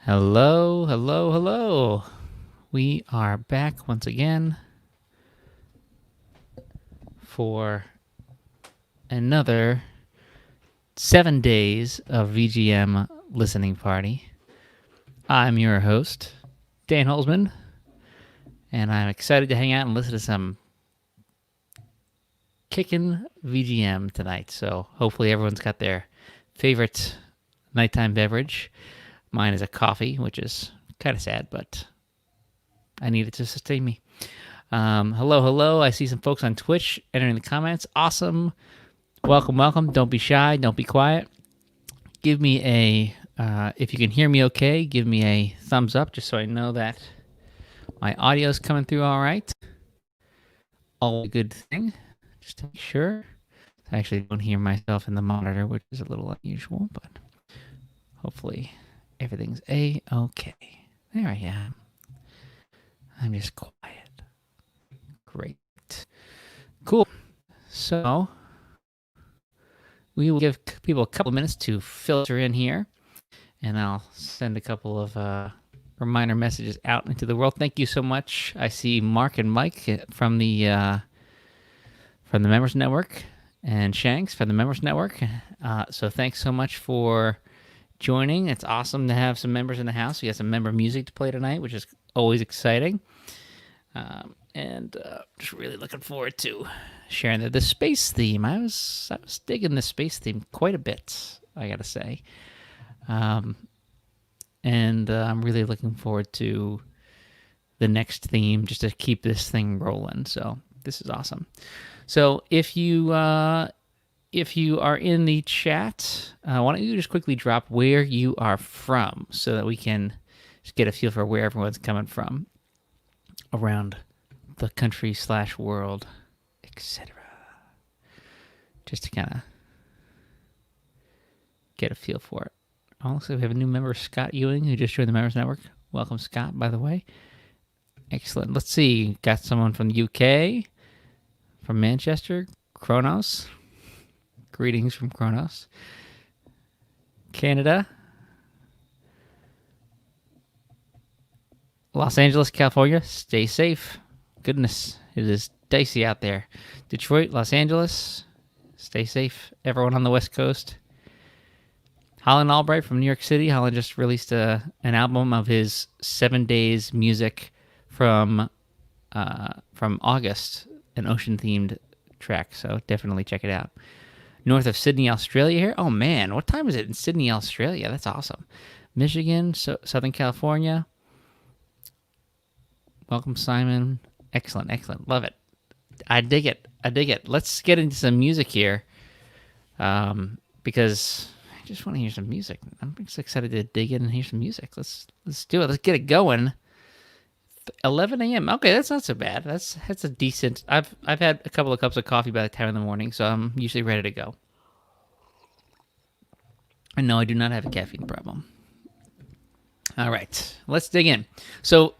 Hello, hello, hello. We are back once again for another 7 days of VGM listening party. I'm your host, Dan Holzman, and I'm excited to hang out and listen to some kickin' VGM tonight. So hopefully everyone's got their favorite nighttime beverage. Mine is a coffee, which is kind of sad, but I need it to sustain me. Hello, hello. I see some folks on Twitch entering the comments. Awesome. Welcome, welcome. Don't be shy. Don't be quiet. Give me if you can hear me okay, give me a thumbs up just so I know that my audio is coming through all right. All a good thing. Just to make sure. I actually don't hear myself in the monitor, which is a little unusual, but hopefully everything's a-okay. There I am. I'm just quiet. Great. Cool. So we will give people a couple of minutes to filter in here, and I'll send a couple of reminder messages out into the world. Thank you so much. I see Mark and Mike from the Members Network and Shanks from the Members Network. So thanks so much for joining. It's awesome to have some members in the house. We got some member music to play tonight, which is always exciting. And just really looking forward to sharing the space theme. I was digging the space theme quite a bit, I gotta say. And I'm really looking forward to the next theme just to keep this thing rolling. So this is awesome. So if you are in the chat, why don't you just quickly drop where you are from so that we can just get a feel for where everyone's coming from around the country / world, etc. Just to kind of get a feel for it. Oh, looks like we have a new member, Scott Ewing, who just joined the Members Network. Welcome, Scott, by the way. Excellent. Let's see. Got someone from the UK, from Manchester, Kronos. Greetings from Kronos. Canada. Los Angeles, California. Stay safe. Goodness, it is dicey out there. Detroit, Los Angeles. Stay safe. Everyone on the West Coast. Holland Albright from New York City. Holland just released an album of his 7 days music from August, an ocean-themed track, so definitely check it out. North of Sydney, Australia here. Oh, man, what time is it in Sydney, Australia? That's awesome. Michigan, Southern California. Welcome, Simon. Excellent, excellent. Love it. I dig it. I dig it. Let's get into some music here because I just want to hear some music. I'm just excited to dig in and hear some music. Let's do it. Let's get it going. 11 a.m. Okay, that's not so bad. That's a decent. I've had a couple of cups of coffee by the time in the morning, so I'm usually ready to go. And no, I do not have a caffeine problem. All right, let's dig in. So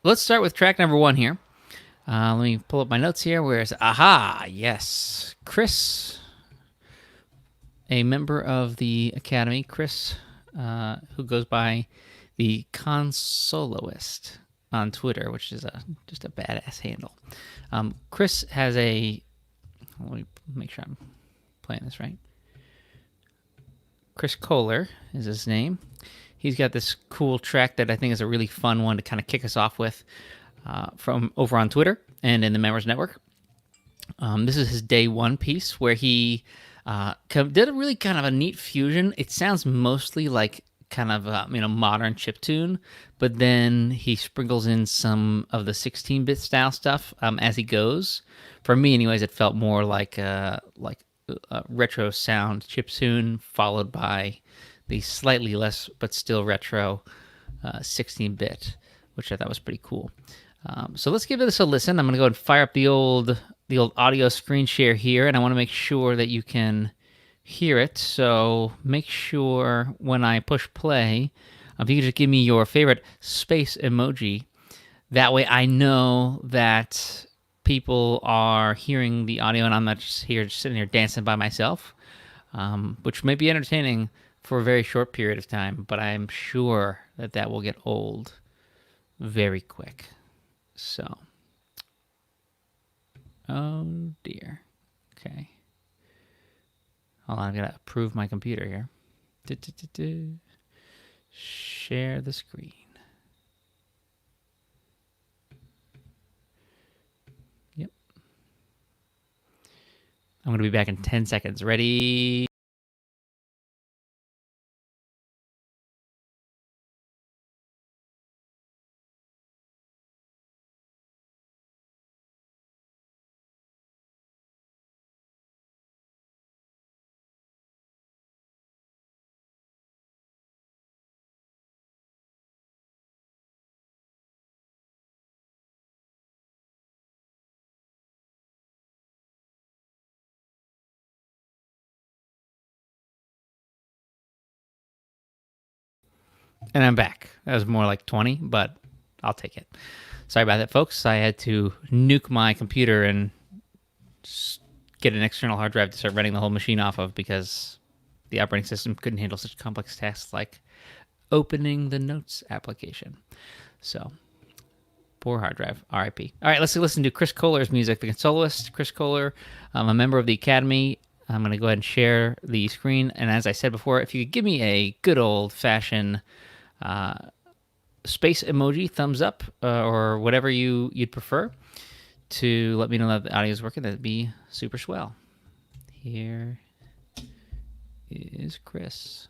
let's start with track number 1 here. Let me pull up my notes here. Where's aha? Yes, Chris, a member of the Academy, Chris, who goes by the Consoloist on Twitter, which is just a badass handle. Chris has a. Let me make sure I'm playing this right. Chris Kohler is his name. He's got this cool track that I think is a really fun one to kind of kick us off with from over on Twitter and in the Members Network. This is his day 1 piece where he did a really kind of a neat fusion. It sounds mostly like kind of modern chiptune, but then he sprinkles in some of the 16-bit style stuff as he goes. For me, anyways, it felt more like retro sound chiptune followed by the slightly less but still retro 16-bit, which I thought was pretty cool. So let's give this a listen. I'm going to go and fire up the old audio screen share here, and I want to make sure that you can hear it. So make sure when I push play, if you could just give me your favorite space emoji. That way I know that people are hearing the audio and I'm not just sitting here dancing by myself, which may be entertaining for a very short period of time, but I'm sure that that will get old very quick. So, oh dear. Okay. Hold on, I've got to approve my computer here. Share the screen. Yep. I'm going to be back in 10 seconds. Ready? And I'm back. That was more like 20, but I'll take it. Sorry about that, folks. I had to nuke my computer and get an external hard drive to start running the whole machine off of because the operating system couldn't handle such complex tasks like opening the Notes application. So, poor hard drive. RIP. All right, let's listen to Chris Kohler's music. The soloist, Chris Kohler, a member of the Academy. I'm going to go ahead and share the screen. And as I said before, if you could give me a good old-fashioned space emoji, thumbs up, or whatever you'd prefer to let me know that the audio is working, that'd be super swell. Here is Chris.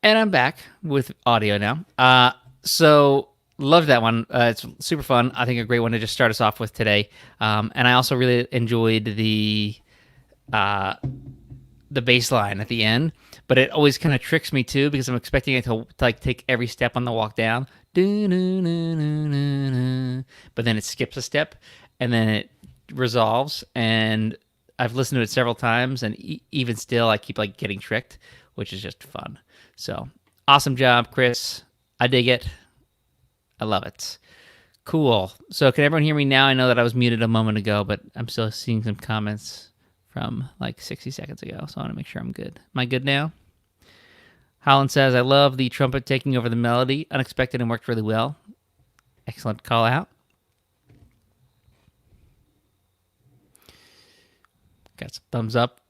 And I'm back with audio now. So love that one. It's super fun. I think a great one to just start us off with today. And I also really enjoyed the bass line at the end, but it always kind of tricks me too because I'm expecting it to like take every step on the walk down. But then it skips a step and then it resolves, and I've listened to it several times, and even still I keep like getting tricked, which is just fun. So awesome job, Chris. I dig it. I love it. Cool. So can everyone hear me now? I know that I was muted a moment ago, but I'm still seeing some comments from like 60 seconds ago, so I want to make sure I'm good. Am I good now? Holland says, I love the trumpet taking over the melody. Unexpected and worked really well. Excellent call out. Got some thumbs up.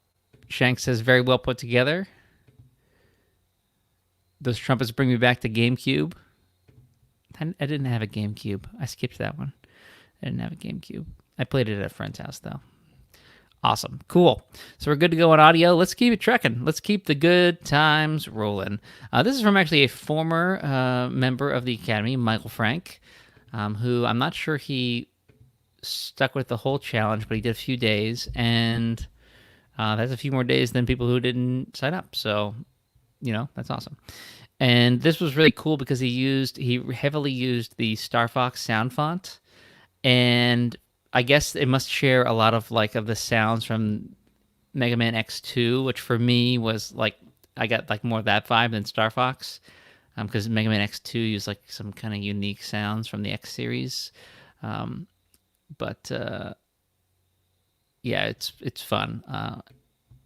Shank says, very well put together. Those trumpets bring me back to GameCube. I didn't have a GameCube. I skipped that one. I didn't have a GameCube. I played it at a friend's house, though. Awesome. Cool. So we're good to go on audio. Let's keep it trekking. Let's keep the good times rolling. This is from actually a former member of the Academy, Michael Frank, who I'm not sure he stuck with the whole challenge, but he did a few days, and that's a few more days than people who didn't sign up. So, that's awesome. And this was really cool because he heavily used the Star Fox sound font, and I guess it must share a lot of of the sounds from Mega Man X2, which for me was I got more of that vibe than Star Fox, because Mega Man X2 used some kind of unique sounds from the X series, but yeah, it's fun.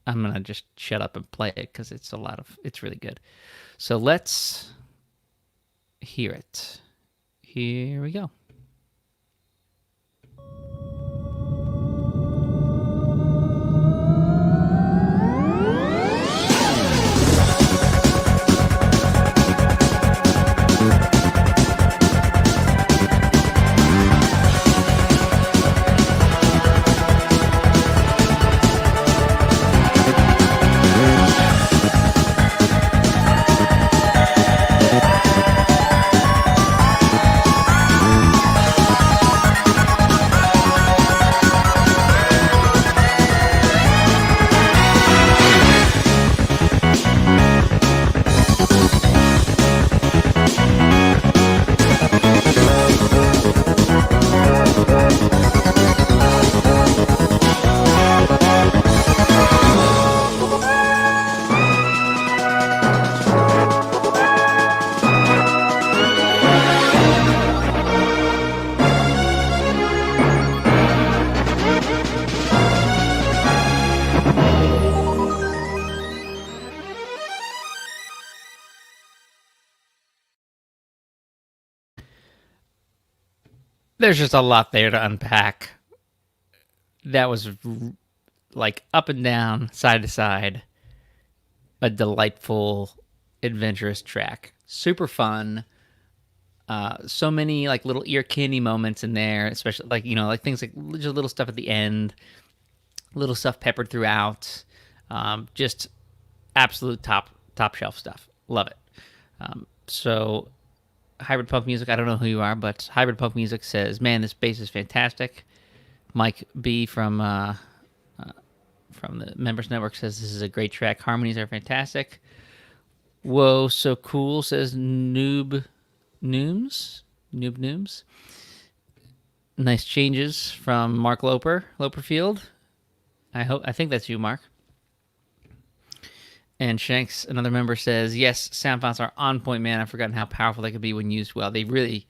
I'm gonna just shut up and play it because it's really good. So let's hear it. Here we go. There's just a lot there to unpack. That was up and down, side to side, a delightful, adventurous track. Super fun. So many little ear candy moments in there, especially things just little stuff at the end, little stuff peppered throughout. Just absolute top shelf stuff. Love it. So Hybrid Punk Music, I don't know who you are, but Hybrid Punk Music says, man, this bass is fantastic. Mike B from the Members Network says this is a great track. Harmonies are fantastic. Whoa, so cool, says Noob Nooms. Nice changes from Mark Loperfield. I think that's you, Mark. And Shanks, another member, says, yes, sound fonts are on point, man. I've forgotten how powerful they could be when used well. They really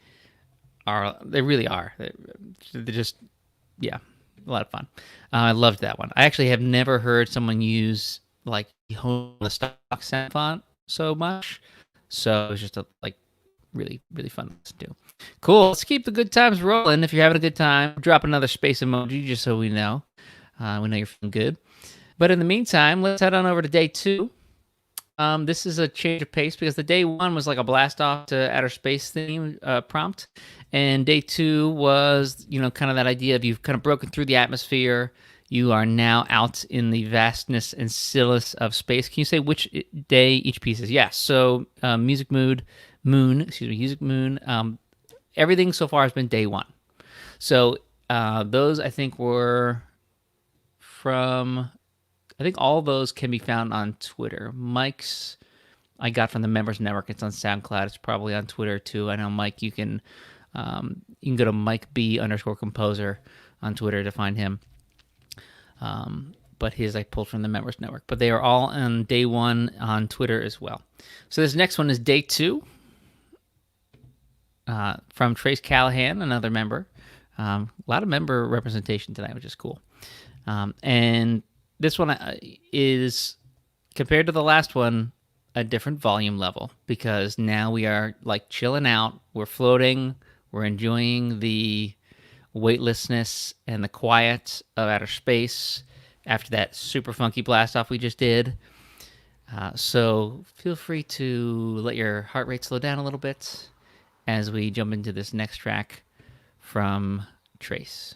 are. They're just, yeah, a lot of fun. I loved that one. I actually have never heard someone use the stock sound font so much. So it was just really, really fun to do. Cool. Let's keep the good times rolling. If you're having a good time, drop another space emoji just so we know. We know you're feeling good. But in the meantime, let's head on over to day 2. This is a change of pace because the day 1 was a blast off to outer space theme prompt, and day 2 was kind of that idea of you've kind of broken through the atmosphere. You are now out in the vastness and stillness of space. Can you say which day each piece is? Yes. So Music Moon. Everything so far has been day 1. So those I think were from. I think all those can be found on Twitter. Mike's I got from the Members Network. It's on SoundCloud. It's probably on Twitter too. I know Mike. You can go to Mike B_composer on Twitter to find him. But his I pulled from the Members Network. But they are all on day 1 on Twitter as well. So this next one is day 2 from Trace Callahan, another member. A lot of member representation tonight, which is cool. And this one is, compared to the last one, a different volume level because now we are like chilling out. We're floating. We're enjoying the weightlessness and the quiet of outer space after that super funky blast off we just did. So feel free to let your heart rate slow down a little bit as we jump into this next track from Trace.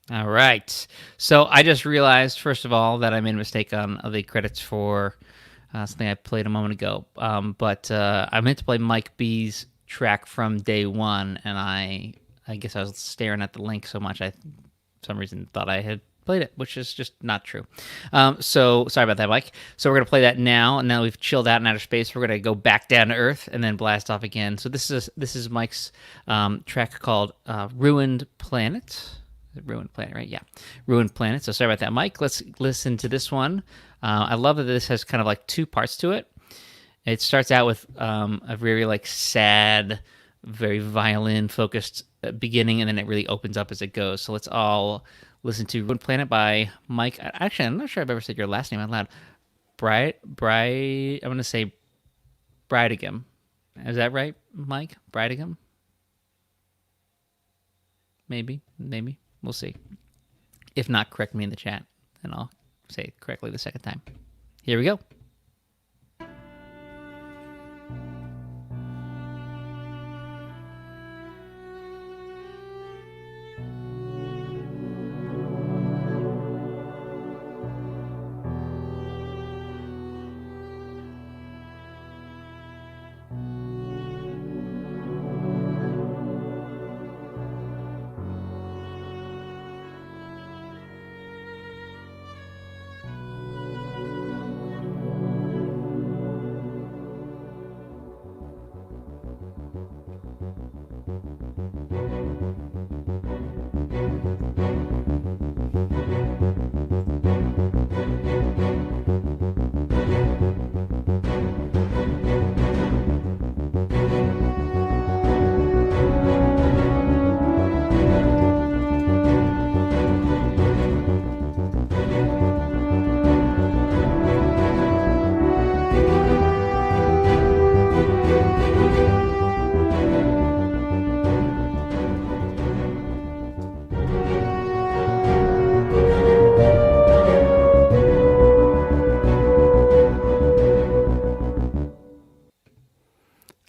All right. So I just realized, first of all, that I made a mistake on the credits for something I played a moment ago. But I meant to play Mike B's track from day one, and I guess I was staring at the link so much I, for some reason, thought I had played it, which is just not true. So sorry about that, Mike. So we're gonna play that now, and now we've chilled out in outer space. We're gonna go back down to Earth and then blast off again. So this is Mike's track called "Ruined Planet." Ruined Planet, right? Yeah. Ruined Planet. So sorry about that, Mike. Let's listen to this one. I love that this has kind of like two parts to it. It starts out with a very like sad, very violin focused beginning, and then it really opens up as it goes. So let's all listen to Ruined Planet by Mike. Actually, I'm not sure I've ever said your last name out loud. I'm going to say Bridingham. Is that right, Mike? Bridingham? Maybe. We'll see. If not, correct me in the chat, and I'll say it correctly the second time. Here we go.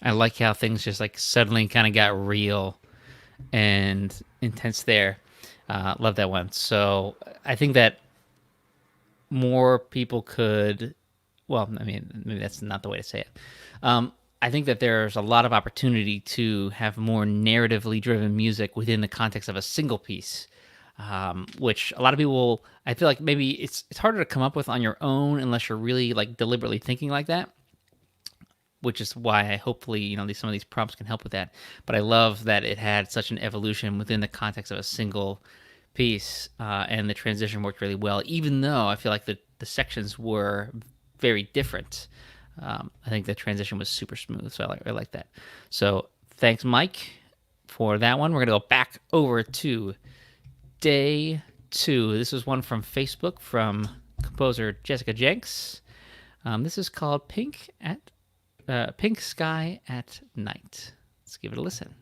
I like how things just like suddenly kind of got real and intense there. Love that one. So I think that more people could, well, I mean, maybe that's not the way to say it. I think that there's a lot of opportunity to have more narratively driven music within the context of a single piece, which a lot of people, I feel like maybe it's harder to come up with on your own unless you're really like deliberately thinking like that. Which is why I hopefully, some of these prompts can help with that. But I love that it had such an evolution within the context of a single piece, and the transition worked really well, even though I feel like the sections were very different. I think the transition was super smooth, so I like that. So thanks, Mike, for that one. We're going to go back over to day 2. This is one from Facebook from composer Jessica Jenks. This is called Pink Sky at Night. Let's give it a listen.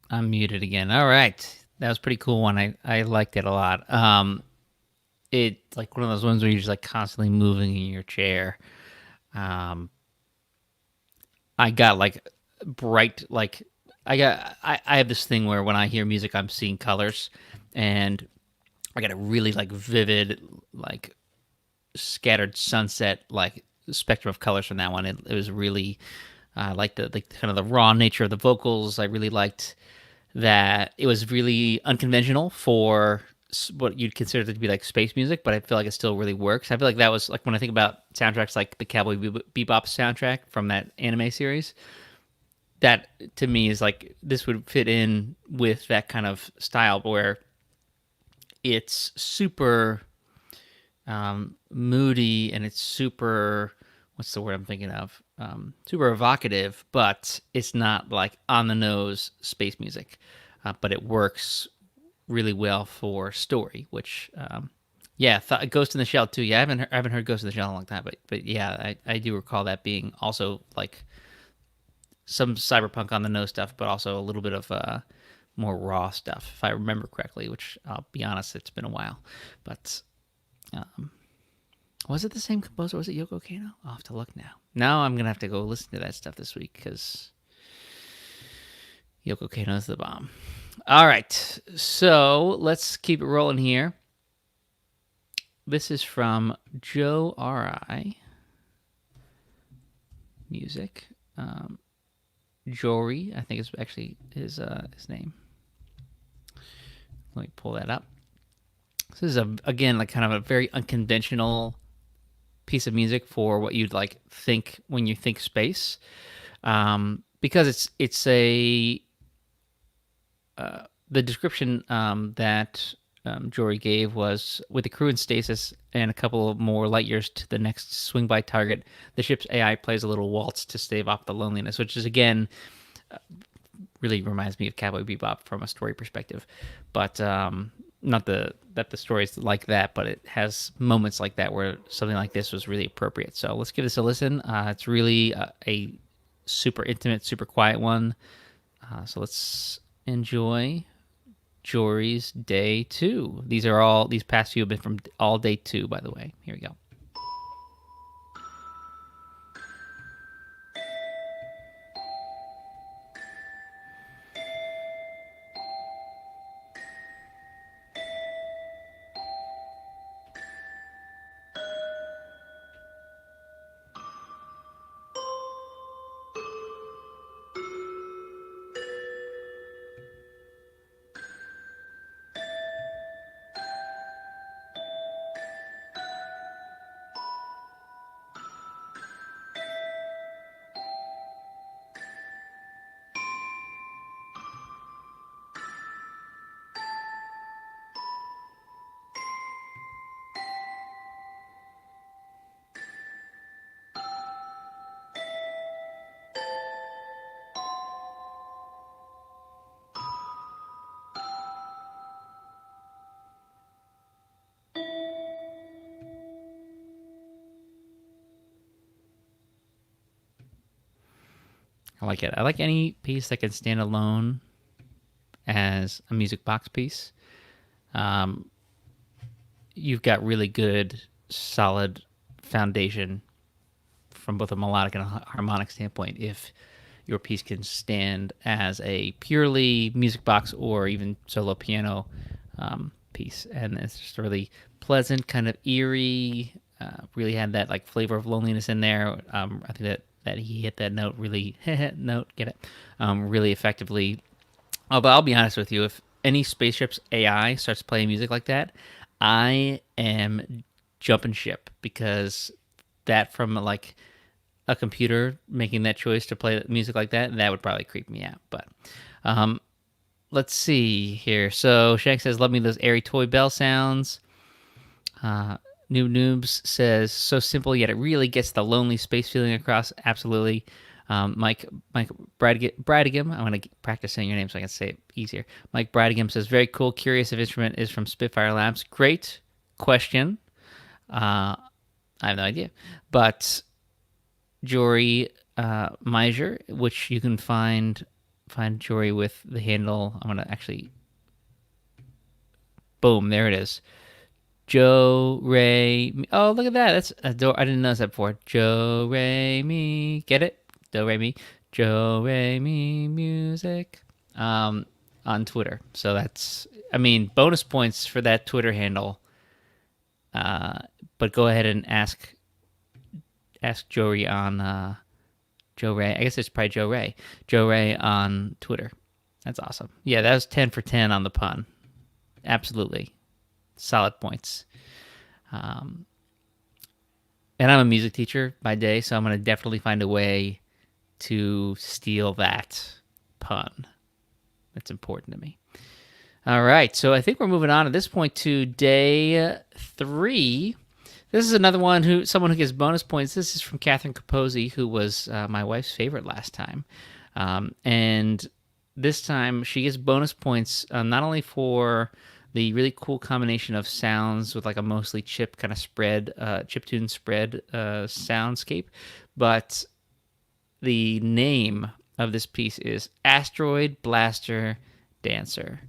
I'm muted again. All right. That was a pretty cool one. I liked it a lot. It's like one of those ones where you're just like constantly moving in your chair. Um, I got like bright, like I have this thing where when I hear music, I'm seeing colors, and I got a really like vivid, like scattered sunset, like spectrum of colors from that one. It was really, I liked the like kind of the raw nature of the vocals. I really liked that it was really unconventional for what you'd consider to be like space music, but I feel like it still really works. I feel like that was like when I think about soundtracks like the Cowboy Bebop soundtrack from that anime series. That to me is like this would fit in with that kind of style where it's super moody and it's super, what's the word I'm thinking of, super evocative, but it's not like on the nose space music, but it works really well for story, which yeah, Ghost in the Shell too. Yeah, I haven't heard Ghost in the Shell in a long time, but yeah, I do recall that being also like some cyberpunk on the nose stuff, but also a little bit of more raw stuff, if I remember correctly. Which I'll be honest, it's been a while, but was it the same composer? Was it Yoko Kano? I'll have to look now. Now I'm gonna have to go listen to that stuff this week because Yoko Kano's the bomb. All right, so let's keep it rolling here. This is from Joe R.I. Music. Jory, I think is actually his name. Let me pull that up. This is again like kind of a very unconventional piece of music for what you'd like think when you think space, because it's a the description that Jory gave was with the crew in stasis and a couple of more light years to the next swing by target, the ship's AI plays a little waltz to stave off the loneliness, which is again really reminds me of Cowboy Bebop from a story perspective, but not that the story is like that, but it has moments like that where something like this was really appropriate. So let's give this a listen. It's really a super intimate, super quiet one. So let's enjoy Jory's Day 2. These past few have been from all Day 2, by the way. Here we go. I like it. I like any piece that can stand alone as a music box piece. Um, you've got really good, solid foundation from both a melodic and a harmonic standpoint if your piece can stand as a purely music box or even solo piano piece. And it's just a really pleasant, kind of eerie, really had that like flavor of loneliness in there. I think that he hit that note really, note, get it, really effectively. Oh, but I'll be honest with you, if any spaceship's AI starts playing music like that, I am jumping ship because that from like a computer making that choice to play music like that would probably creep me out. But let's see here. So Shank says, "Love me those airy toy bell sounds." Noob Noobs says, "So simple yet it really gets the lonely space feeling across." Absolutely. Mike Bradigam. I'm going to practice saying your name so I can say it easier. Mike Bradigam says, "Very cool. Curious if instrument is from Spitfire Labs." Great question. I have no idea, but Jory Meiser, which you can find find Jory with the handle. I'm going to actually, boom, there it is. Joe Ray. Oh, look at that. That's I didn't notice that before. Joe Ray me. Get it? Do Ray me. Joe Ray me music. On Twitter. So that's, I mean, bonus points for that Twitter handle. But go ahead and ask Jory on Joe Ray. I guess it's probably Joe Ray. Joe Ray on Twitter. That's awesome. Yeah, that was 10 for 10 on the pun. Absolutely. Solid points. And I'm a music teacher by day, so I'm going to definitely find a way to steal that pun. That's important to me. All right, so I think we're moving on at this point to day 3. This is another one someone who gets bonus points. This is from Catherine Capozzi, who was my wife's favorite last time. And this time she gets bonus points not only for the really cool combination of sounds with like a mostly chip kind of spread, chiptune spread soundscape, but the name of this piece is Asteroid Blaster Dancer.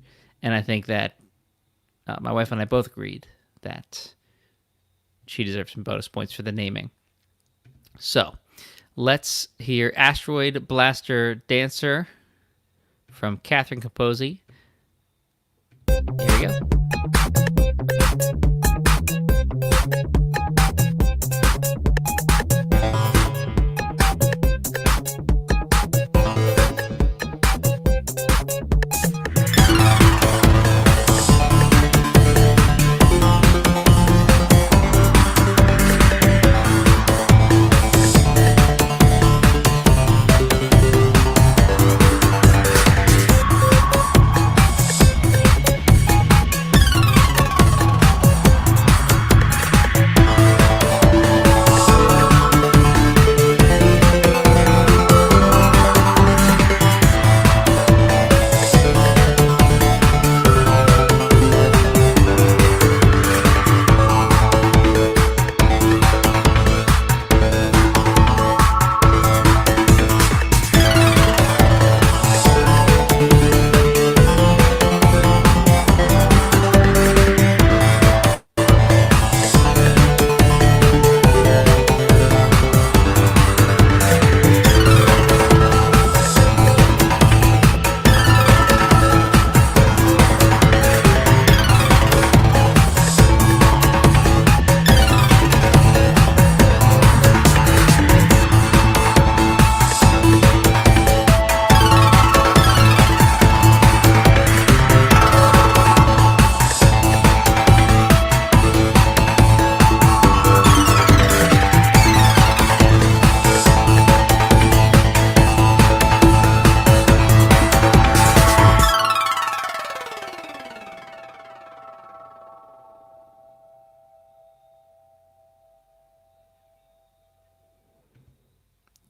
And I think that my wife and I both agreed that she deserves some bonus points for the naming. So let's hear Asteroid Blaster Dancer from Catherine Capozzi. Here we go.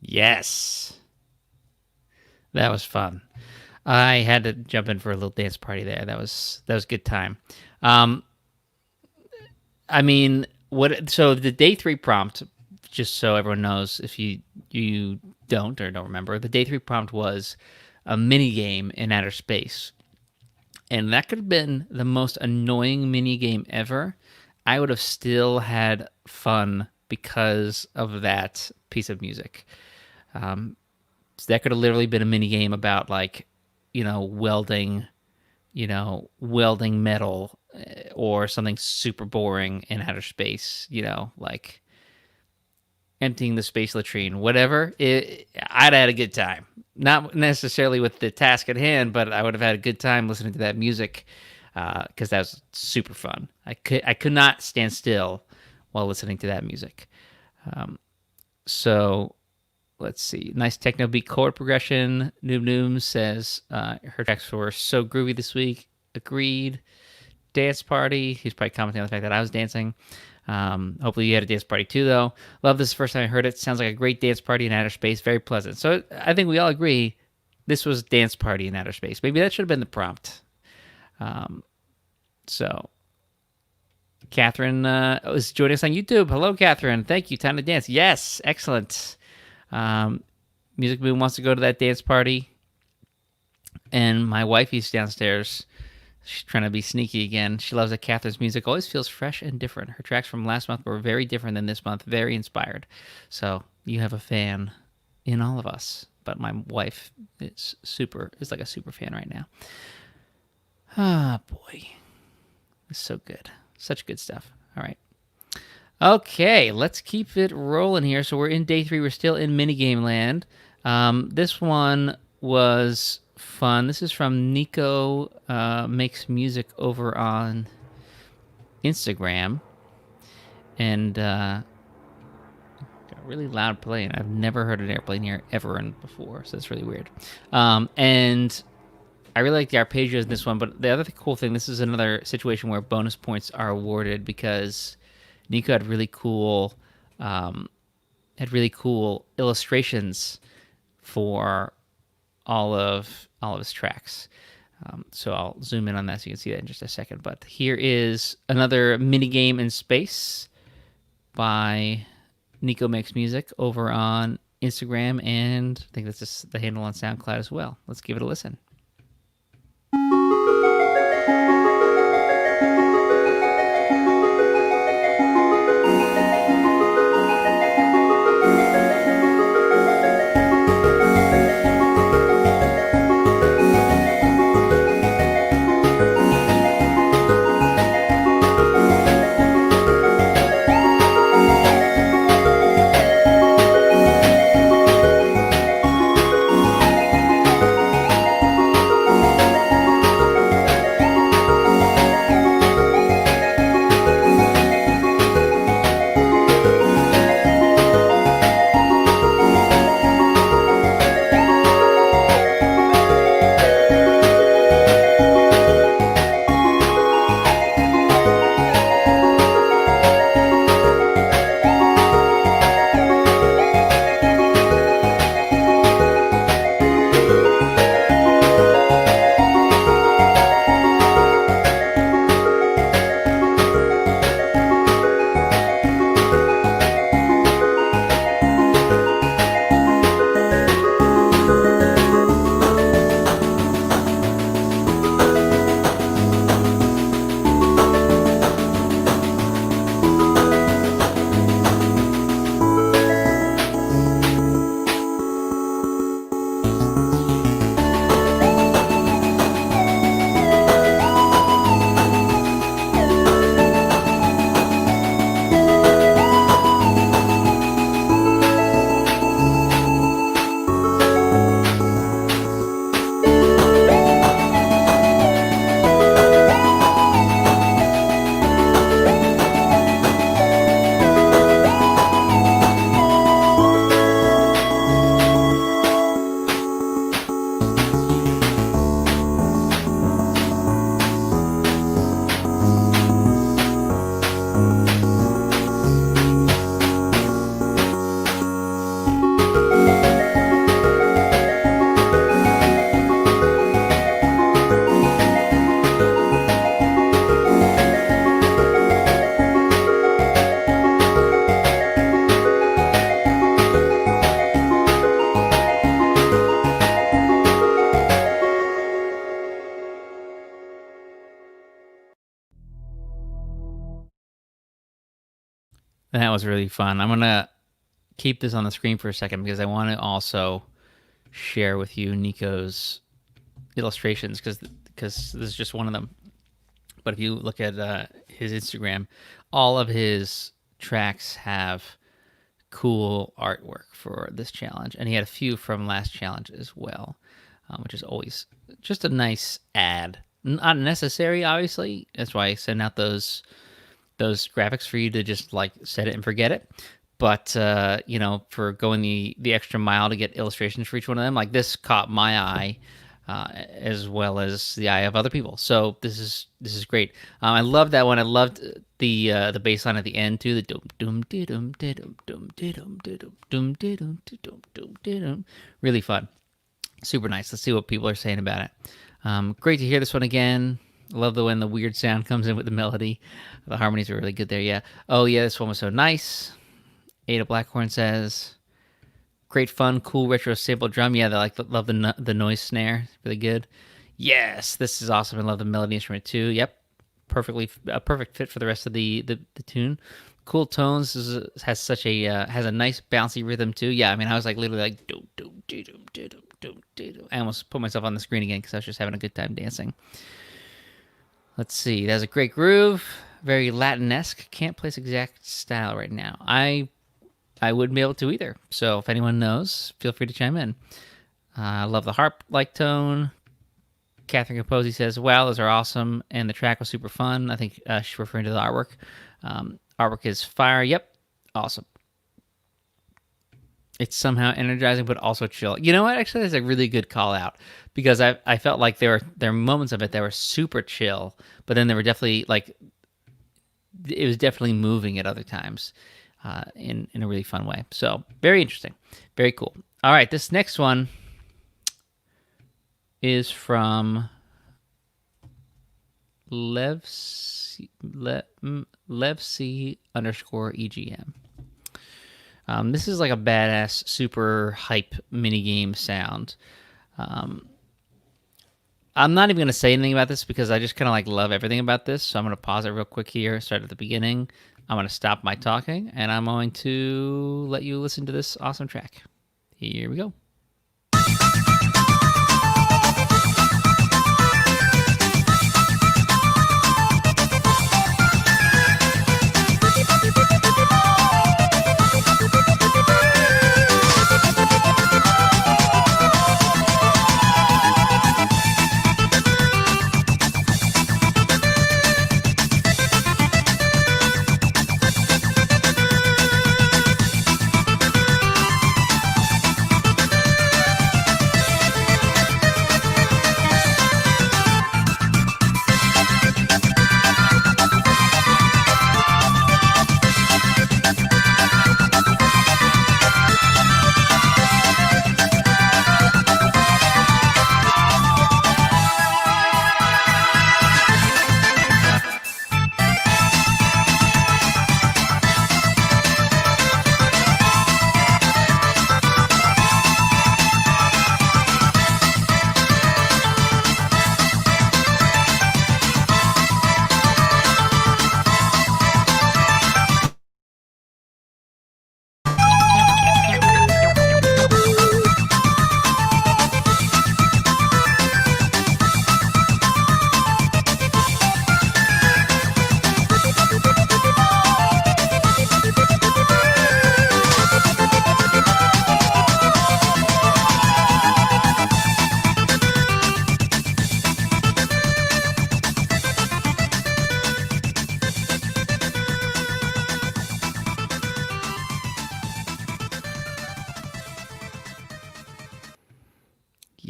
Yes. That was fun. I had to jump in for a little dance party there. That was a good time. I mean, so the day 3 prompt, just so everyone knows, if you don't remember, the day 3 prompt was a mini game in outer space. And that could have been the most annoying mini game ever. I would have still had fun because of that piece of music. So that could have literally been a mini game about welding metal or something super boring in outer space, like emptying the space latrine, whatever. I'd had a good time. Not necessarily with the task at hand, but I would have had a good time listening to that music because that was super fun. I could not stand still while listening to that music. So let's see. Nice techno beat chord progression. Noob Noom says her tracks were so groovy this week. Agreed. Dance party. He's probably commenting on the fact that I was dancing. Hopefully you had a dance party too, though. Love this the first time I heard it. Sounds like a great dance party in outer space. Very pleasant. So I think we all agree this was dance party in outer space. Maybe that should have been the prompt. So Catherine is joining us on YouTube. Hello, Catherine. Thank you. Time to dance. Yes. Excellent. Music Boom wants to go to that dance party. And my wifey's downstairs. She's trying to be sneaky again. She loves that Catherine's music always feels fresh and different. Her tracks from last month were very different than this month, very inspired. So you have a fan in all of us. But my wife is like a super fan right now. Ah, boy. It's so good. Such good stuff. All right. Okay, let's keep it rolling here. So we're in day 3. We're still in minigame land. This one was fun. This is from Nico Makes Music over on Instagram. And got really loud playing. I've never heard an airplane here ever before, so it's really weird. And I really like the arpeggios in this one, but the other cool thing, this is another situation where bonus points are awarded because Nico had really cool illustrations for all of his tracks. So I'll zoom in on that so you can see that in just a second. But here is another mini game in space by Nico Makes Music over on Instagram, and I think that's just the handle on SoundCloud as well. Let's give it a listen. That was really fun. I'm going to keep this on the screen for a second because I want to also share with you Nico's illustrations because this is just one of them. But if you look at his Instagram, all of his tracks have cool artwork for this challenge, and he had a few from last challenge as well, which is always just a nice add. Not necessary, obviously. That's why I send out those graphics for you to just like set it and forget it. But for going the extra mile to get illustrations for each one of them, like this caught my eye, as well as the eye of other people. So this is great. I love that one. I loved the bass line at the end too. The dum dum dum dum dum dum dum dum dum dum. Really fun. Super nice. Let's see what people are saying about it. Great to hear this one again. Love when the weird sound comes in with the melody. The harmonies are really good there. Yeah. Oh yeah, this one was so nice. Ada Blackhorn says, Great fun, cool retro sample drum. Yeah, they love the noise snare. Really good. Yes, this is awesome. I love the melody instrument too. Yep, perfectly a perfect fit for the rest of the tune. Cool tones. Has such a has a nice bouncy rhythm too. Yeah, I mean, I was like literally like do do do do do do do do. I almost put myself on the screen again because I was just having a good time dancing. Let's see. It has a great groove, very Latin-esque. Can't place exact style right now. I wouldn't be able to either. So if anyone knows, feel free to chime in. I love the harp-like tone. Catherine Capozzi says, wow, those are awesome. And the track was super fun. I think she's referring to the artwork. Artwork is fire. Yep. Awesome. It's somehow energizing, but also chill. You know what? Actually, that's a really good call out because I felt like there were moments of it that were super chill, but then there were definitely like it was definitely moving at other times in a really fun way. So very interesting, very cool. All right, this next one is from Levc underscore EGM. This is like a badass, super hype minigame sound. I'm not even going to say anything about this because I just kind of like love everything about this. So I'm going to pause it real quick here, start at the beginning. I'm going to stop my talking, and I'm going to let you listen to this awesome track. Here we go.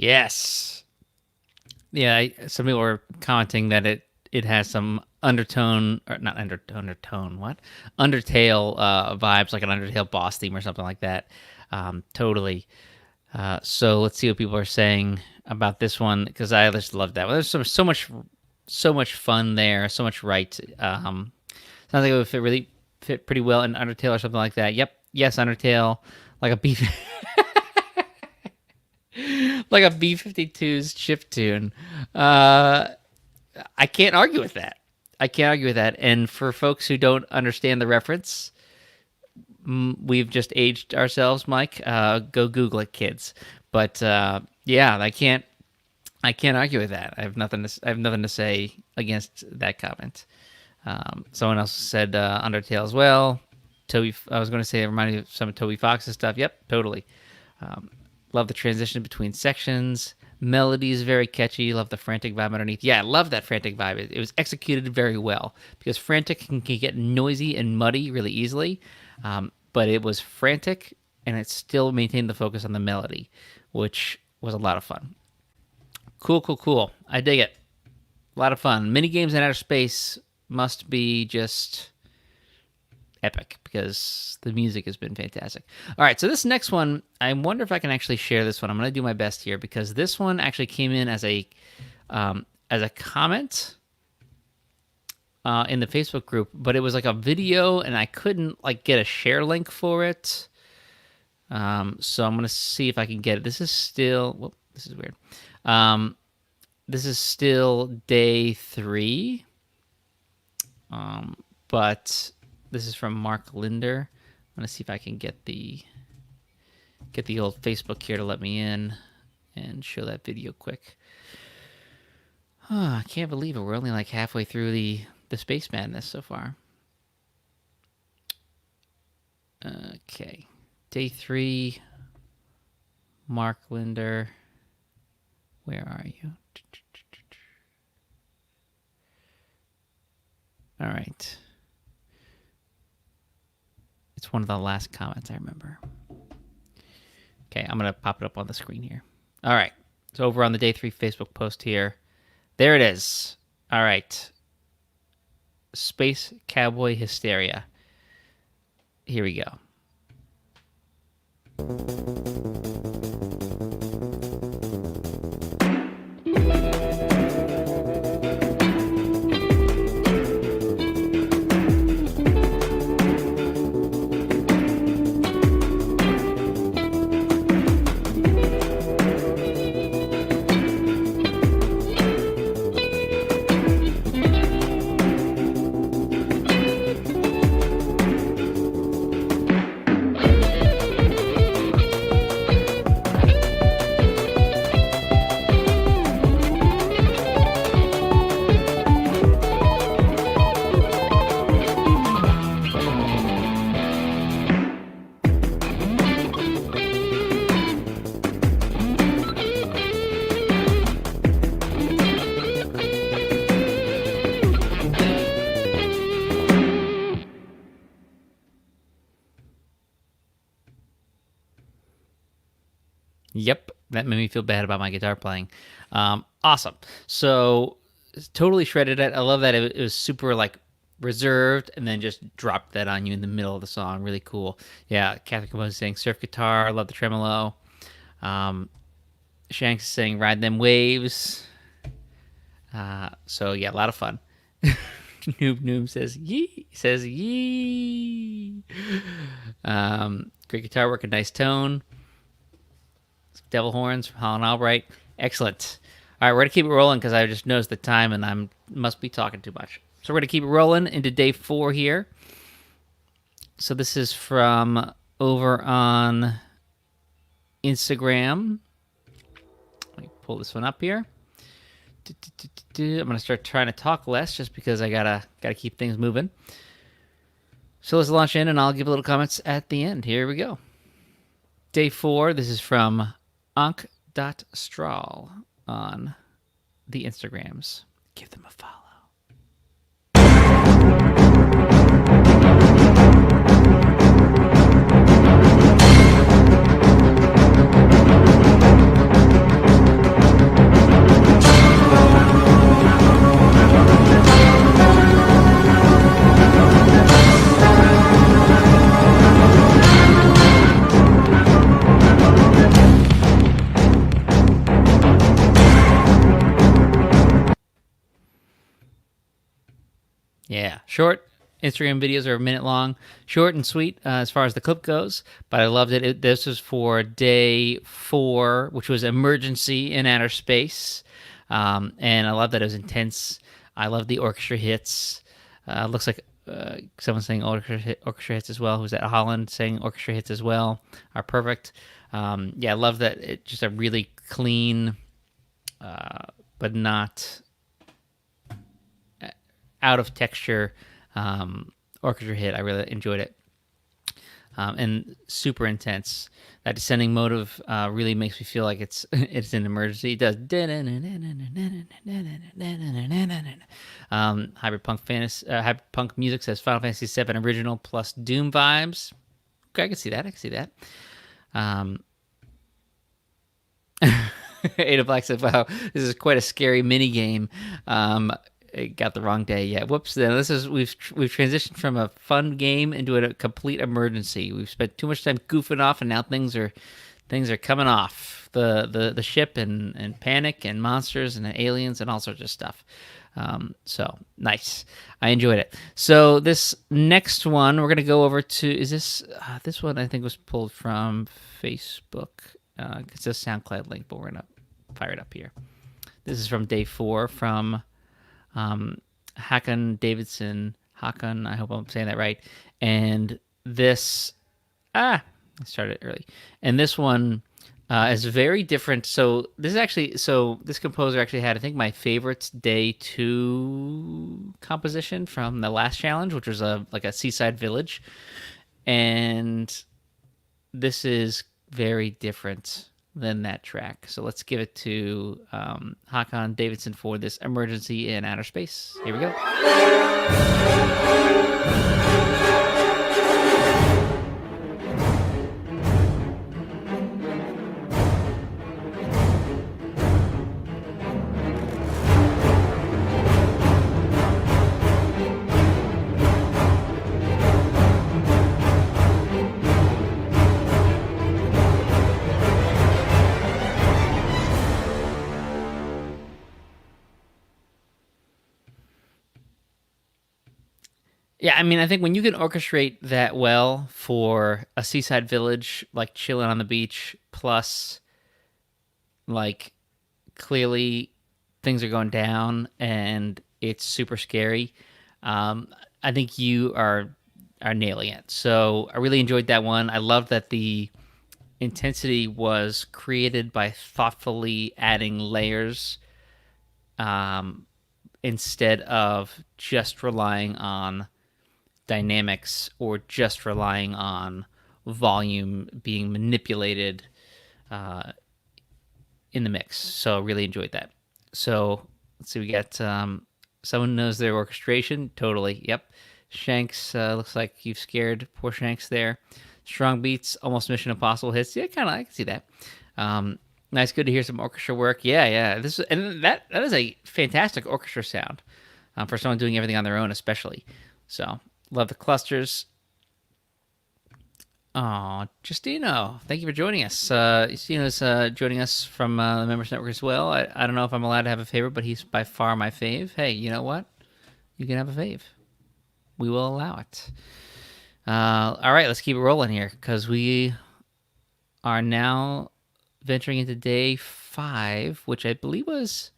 Yes. Yeah, some people were commenting that it has some undertone or not undertone. What Undertale vibes, like an Undertale boss theme or something like that. Totally. So let's see what people are saying about this one because I just love that. Well, there's so much fun there, so much right. Sounds like it would fit pretty well in Undertale or something like that. Yep. Yes, Undertale, like a beef. Like a B-52's chip tune. I can't argue with that. I can't argue with that. And for folks who don't understand the reference, we've just aged ourselves, Mike. Go Google it, kids. But yeah, I can't argue with that. I have nothing to say against that comment. Someone else said Undertale as well. I was going to say it reminded me of some of Toby Fox's stuff. Yep, totally. Love the transition between sections. Melody is very catchy. Love the frantic vibe underneath. Yeah, I love that frantic vibe. It was executed very well because frantic can get noisy and muddy really easily. But it was frantic and it still maintained the focus on the melody, which was a lot of fun. Cool. I dig it. A lot of fun. Mini games in outer space must be just epic because the music has been fantastic. All right, so this next one, I wonder if I can actually share this one. I'm going to do my best here because this one actually came in as a comment in the Facebook group, but it was like a video and I couldn't like get a share link for it. So I'm gonna see if I can get it. This is still. Whoop, this is weird. This is still day 3, but this is from Mark Linder. I'm gonna see if I can get the old Facebook here to let me in and show that video quick. I can't believe it. We're only like halfway through the Space Madness so far. Okay. Day 3. Mark Linder. Where are you? All right. It's one of the last comments I remember. Okay, I'm going to pop it up on the screen here. All right. So over on the Day 3 Facebook post here. There it is. All right. Space Cowboy Hysteria. Here we go. Yep, that made me feel bad about my guitar playing. Awesome. So totally shredded it. I love that it was super like reserved and then just dropped that on you in the middle of the song. Really cool. Yeah, Catherine Composer saying surf guitar. I love the tremolo. Shanks is saying ride them waves. So yeah, a lot of fun. Noob says yee. Says yee. Great guitar work, a nice tone. Devil horns from Holland Albright. Excellent. All right, we're going to keep it rolling because I just noticed the time and I must be talking too much. So we're going to keep it rolling into day 4 here. So this is from over on Instagram. Let me pull this one up here. I'm going to start trying to talk less just because I gotta keep things moving. So let's launch in and I'll give a little comments at the end. Here we go. Day 4, this is from Ankh.Strahl on the Instagrams. Give them a follow. Yeah, short. Instagram videos are a minute long, short and sweet as far as the clip goes. But I loved it. This was for day 4, which was Emergency in Outer Space, and I love that it was intense. I love the orchestra hits. Looks like someone's saying orchestra hits as well. Who's at Holland saying orchestra hits as well are perfect. Yeah, I love that. It just a really clean, but not out of texture orchestra hit. I really enjoyed it. And super intense. That descending motive really makes me feel like it's an emergency. It does. Hyperpunk music says Final Fantasy VII original plus Doom vibes. Okay, I can see that. Ada Black said, "Wow, this is quite a scary mini game." It got the wrong day. Yeah, whoops. Then we've transitioned from a fun game into a complete emergency. We've spent too much time goofing off, and now things are coming off the ship and panic and monsters and aliens and all sorts of stuff. So nice. I enjoyed it. So this next one, we're gonna go over to. Is this this one? I think was pulled from Facebook. It's a SoundCloud link, but we're gonna fire it up here. This is from day 4 from Hakan Davidson. Hakan, I hope I'm saying that right. And this, I started early. And this one is very different. So this is actually, so this composer actually had, I think, my favorite day 2 composition from the last challenge, which was like a seaside village. And this is very different than that track. So let's give it to Hakan Davidson for this Emergency in Outer Space. Here we go. Yeah, I mean, I think when you can orchestrate that well for a seaside village, like chilling on the beach, plus like clearly things are going down and it's super scary, I think you are nailing it. So I really enjoyed that one. I love that the intensity was created by thoughtfully adding layers instead of just relying on dynamics or just relying on volume being manipulated in the mix. So really enjoyed that. So let's see, we got someone knows their orchestration. Totally. Yep. Shanks, looks like you've scared poor Shanks there. Strong beats, almost Mission Impossible hits. Yeah, kind of. I can see that. Nice, good to hear some orchestra work. Yeah. This and that is a fantastic orchestra sound for someone doing everything on their own, especially. So love the clusters. Oh, Justino, thank you for joining us. Justino's joining us from the Members Network as well. I don't know if I'm allowed to have a favorite, but he's by far my fave. Hey, you know what? You can have a fave. We will allow it. All right, let's keep it rolling here because we are now venturing into day 5, which I believe was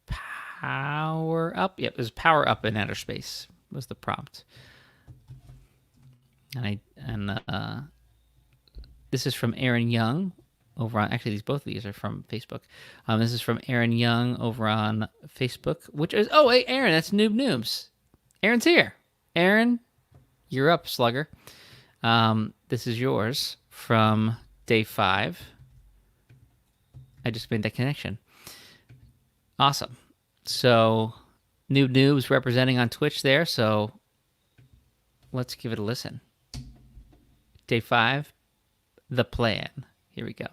Power Up. Yep, it was Power Up in Outer Space was the prompt. And this is from Aaron Young over on, actually both of these are from Facebook. This is from Aaron Young over on Facebook, which is, oh, hey, Aaron, that's Noob Noobs. Aaron's here. Aaron, you're up, slugger. This is yours from day 5. I just made that connection. Awesome. So Noob Noobs representing on Twitch there, so let's give it a listen. Day 5, The Plan. Here we go.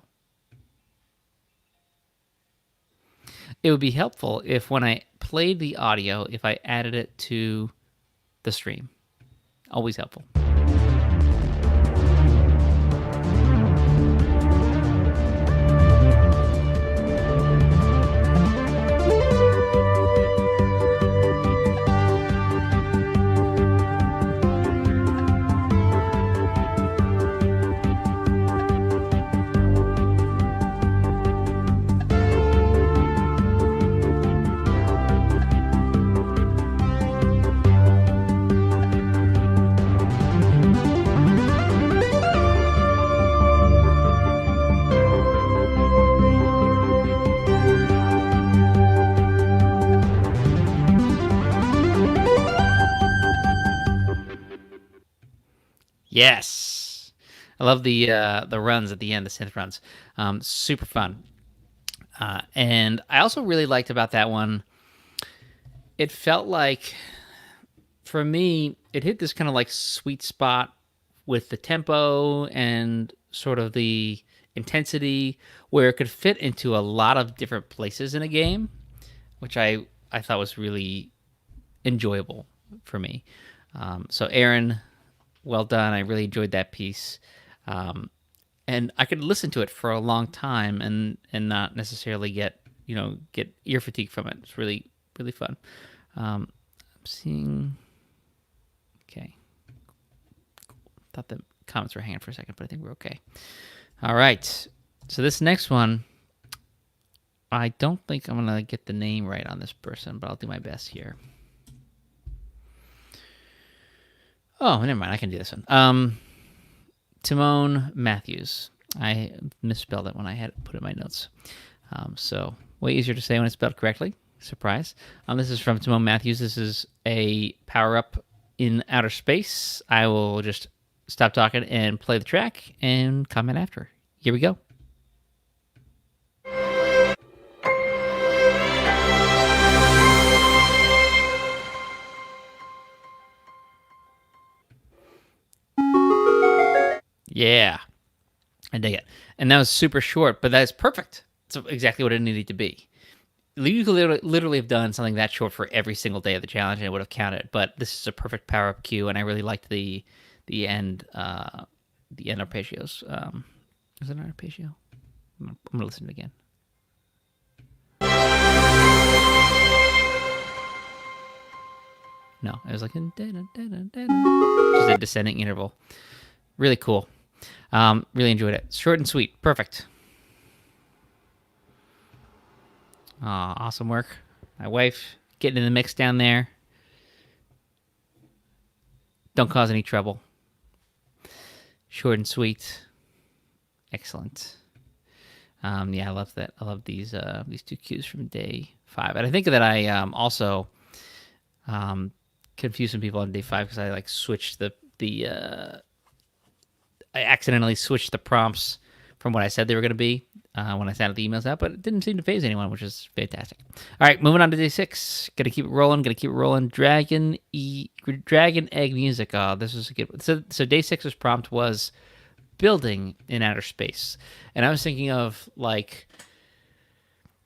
It would be helpful if when I played the audio, if I added it to the stream. Always helpful. Yes, I love the runs at the end, the synth runs. Super fun. And I also really liked about that one. It felt like, for me, it hit this kind of like sweet spot with the tempo and sort of the intensity, where it could fit into a lot of different places in a game, which I thought was really enjoyable for me. So Aaron, well done. I really enjoyed that piece. And I could listen to it for a long time and not necessarily get, get ear fatigue from it. It's really, really fun. I'm seeing. Okay. Thought the comments were hanging for a second, but I think we're okay. All right. So this next one, I don't think I'm going to get the name right on this person, but I'll do my best here. Oh, never mind. I can do this one. Timon Matthews. I misspelled it when I had it put in my notes. So way easier to say when it's spelled correctly. Surprise. This is from Timon Matthews. This is a power-up in outer space. I will just stop talking and play the track and comment after. Here we go. Yeah, I dig it. And that was super short, but that's perfect. It's exactly what it needed to be. You could literally have done something that short for every single day of the challenge, and it would have counted. But this is a perfect power up cue, and I really liked the end arpeggios. Is it an arpeggio? I'm gonna listen to it again. No, it was like just a descending interval. Really cool. Really enjoyed it. Short and sweet. Perfect. Awesome work. My wife getting in the mix down there. Don't cause any trouble. Short and sweet. Excellent. Yeah, I love that. I love these two cues from day 5. And I think that I also confused some people on day 5 because I switched I accidentally switched the prompts from what I said they were going to be when I sent the emails out, but it didn't seem to phase anyone, which is fantastic. All right, moving on to day 6. Gonna keep it rolling. Dragon Egg Music. Oh, this was a good one. So day 6's prompt was building in outer space, and I was thinking of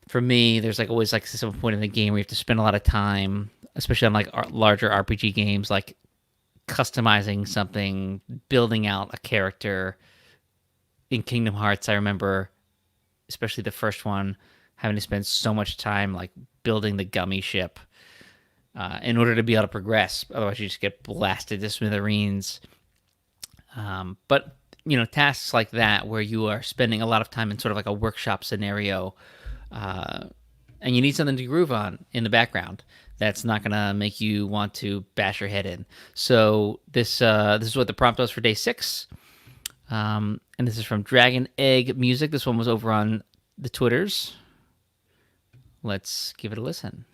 for me, there's always some point in the game where you have to spend a lot of time, especially on larger RPG games, customizing something, building out a character. In Kingdom Hearts, I remember, especially the first one, having to spend so much time building the gummy ship in order to be able to progress. Otherwise, you just get blasted to smithereens. But tasks like that, where you are spending a lot of time in sort of a workshop scenario, and you need something to groove on in the background. That's not going to make you want to bash your head in. So this is what the prompt was for day 6. And this is from Dragon Egg Music. This one was over on the Twitters. Let's give it a listen.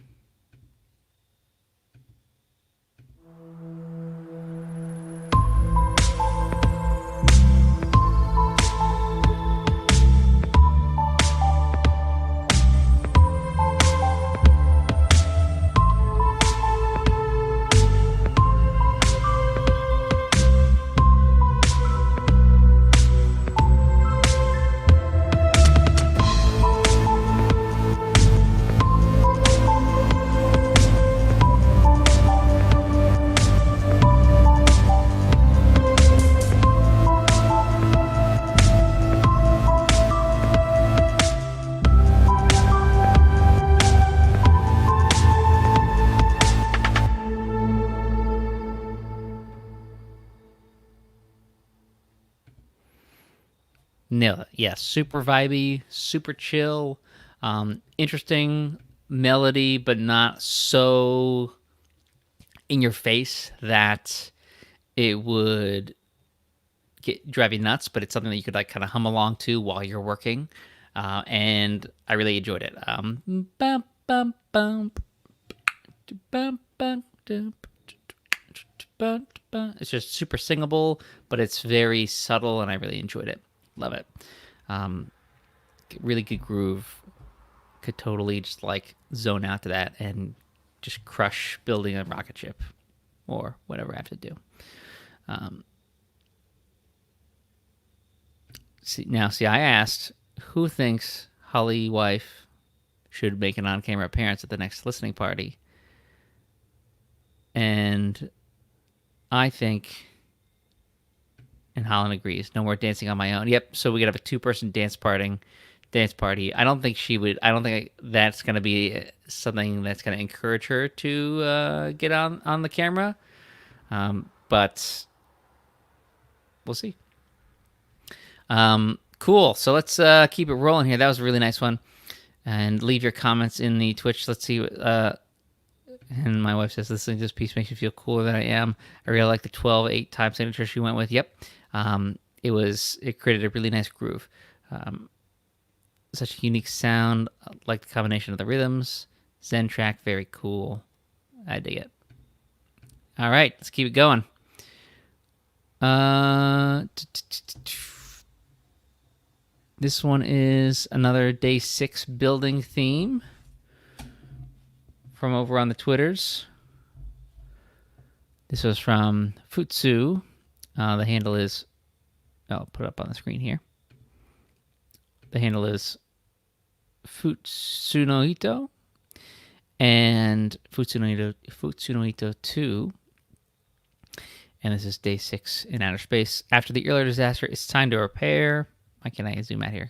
Nailed it. Yeah, super vibey, super chill, interesting melody, but not so in your face that it would drive you nuts. But it's something that you could kind of hum along to while you're working, and I really enjoyed it. It's just super singable, but it's very subtle, and I really enjoyed it. Love it. Really good groove. Could totally just zone out to that and just crush building a rocket ship or whatever I have to do. See, I asked who thinks Holly wife should make an on-camera appearance at the next listening party, and I think. And Holland agrees. No more dancing on my own. Yep. So we could have a 2-person dance party dance party. I don't think she would. I don't think that's going to be something that's going to encourage her to get on the camera. But we'll see. Cool. So let's keep it rolling here. That was a really nice one. And leave your comments in the Twitch. Let's see. And my wife says, listening to this piece makes me feel cooler than I am. I really like the 12/8 time signature she went with. Yep. It created a really nice groove. Such a unique sound. I like the combination of the rhythms. Zen track, very cool. I dig it. All right, let's keep it going. This one is another day 6 building theme from over on the Twitters. This was from Futsu. The handle is, I'll put it up on the screen here. The handle is Futsunoito and Futsunoito 2. And this is day 6 in outer space. After the earlier disaster, it's time to repair. Why can't I zoom out here?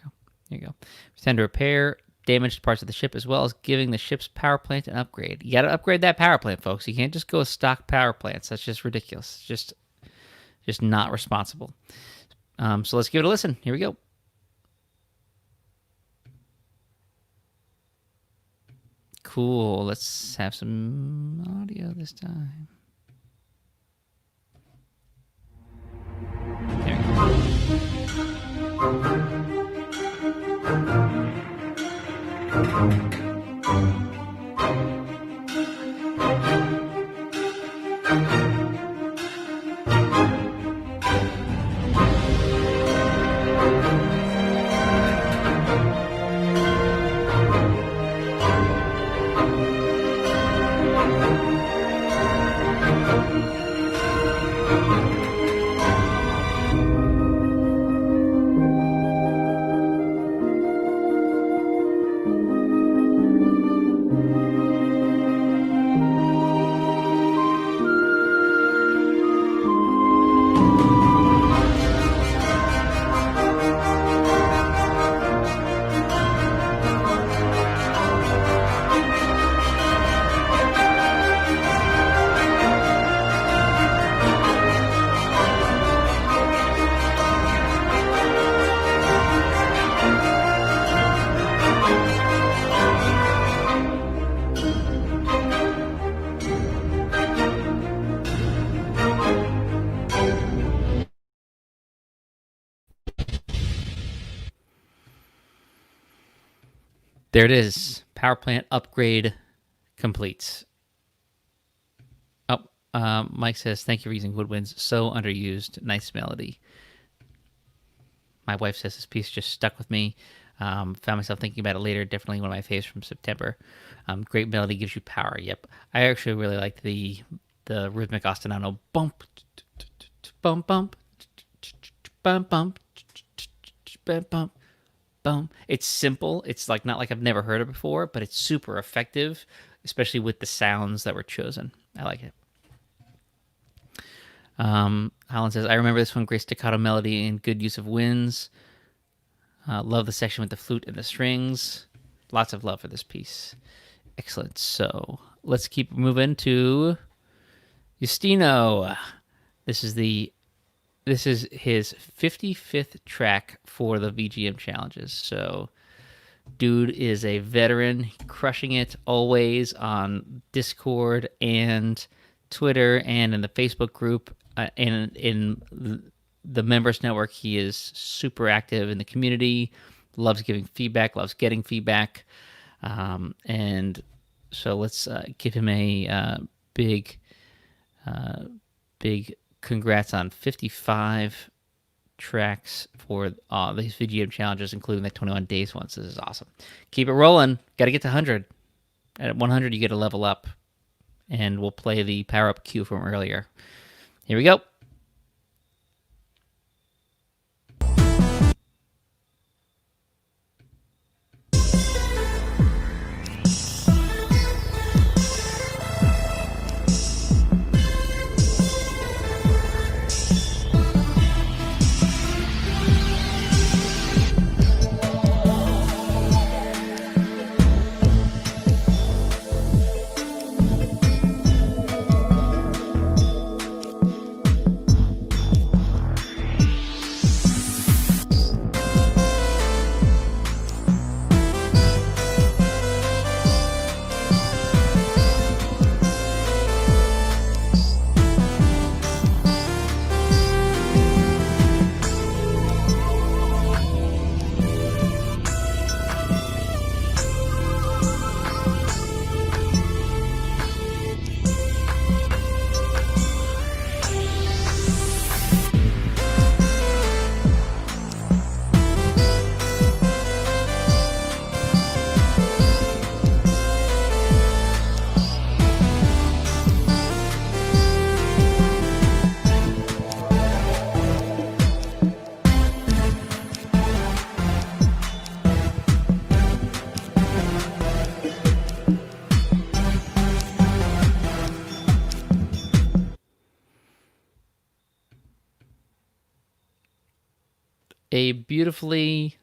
Here you go. It's time to repair damaged parts of the ship, as well as giving the ship's power plant an upgrade. You got to upgrade that power plant, folks. You can't just go with stock power plants. That's just ridiculous. Just not responsible. So let's give it a listen. Here we go. Cool. Let's have some audio this time. There we go. There it is. Power plant upgrade complete. Oh, Mike says, thank you for using woodwinds. So underused. Nice melody. My wife says this piece just stuck with me. Found myself thinking about it later. Definitely one of my faves from September. Great melody, gives you power. Yep. I actually really like the rhythmic ostinato. Bump, bump, bump, bump, bump, bump, bump. Boom. It's simple. It's like not like I've never heard it before, but it's super effective, especially with the sounds that were chosen. I like it. Holland says, I remember this one, great staccato melody and good use of winds. Love the section with the flute and the strings. Lots of love for this piece. Excellent. So let's keep moving to Justino. This is his 55th track for the VGM challenges. So dude is a veteran, crushing it always on Discord and Twitter and in the Facebook group and in the members network. He is super active in the community, loves giving feedback, loves getting feedback. And so let's give him a big congrats on 55 tracks for these VGM challenges, including the 21 days ones. This is awesome. Keep it rolling. Got to get to 100. At 100, you get a level up, and we'll play the power-up cue from earlier. Here we go. a beautifully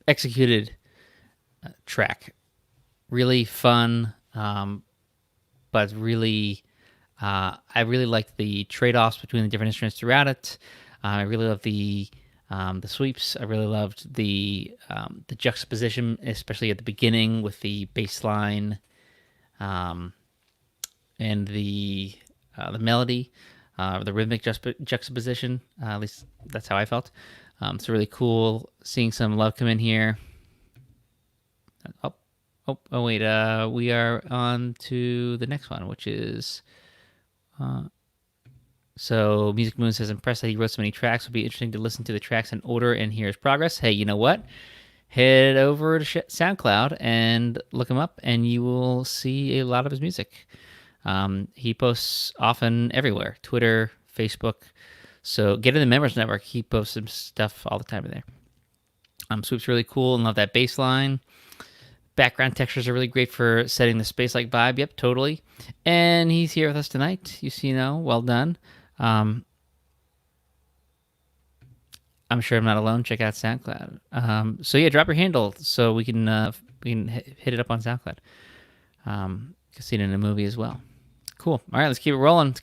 executed track. Really fun, but really, I really like the trade-offs between the different instruments throughout it. I really love the sweeps. I really loved the juxtaposition, especially at the beginning with the bass line and the melody, the rhythmic juxtaposition. At least that's how I felt. It's really cool seeing some love come in here. Oh, wait. We are on to the next one, which is. So Music Moon says, impressed that he wrote so many tracks. It'll be interesting to listen to the tracks in order and hear his progress. Hey, you know what? Head over to SoundCloud and look him up, and you will see a lot of his music. He posts often everywhere, Twitter, Facebook. So get in the Members Network. He posts some stuff all the time in there. Swoop's really cool and love that bass line. Background textures are really great for setting the space-like vibe. Yep, totally. And he's here with us tonight. Well done. I'm sure I'm not alone. Check out SoundCloud. So yeah, drop your handle so we can hit it up on SoundCloud. You can see it in a movie as well. Cool. All right, let's keep it rolling.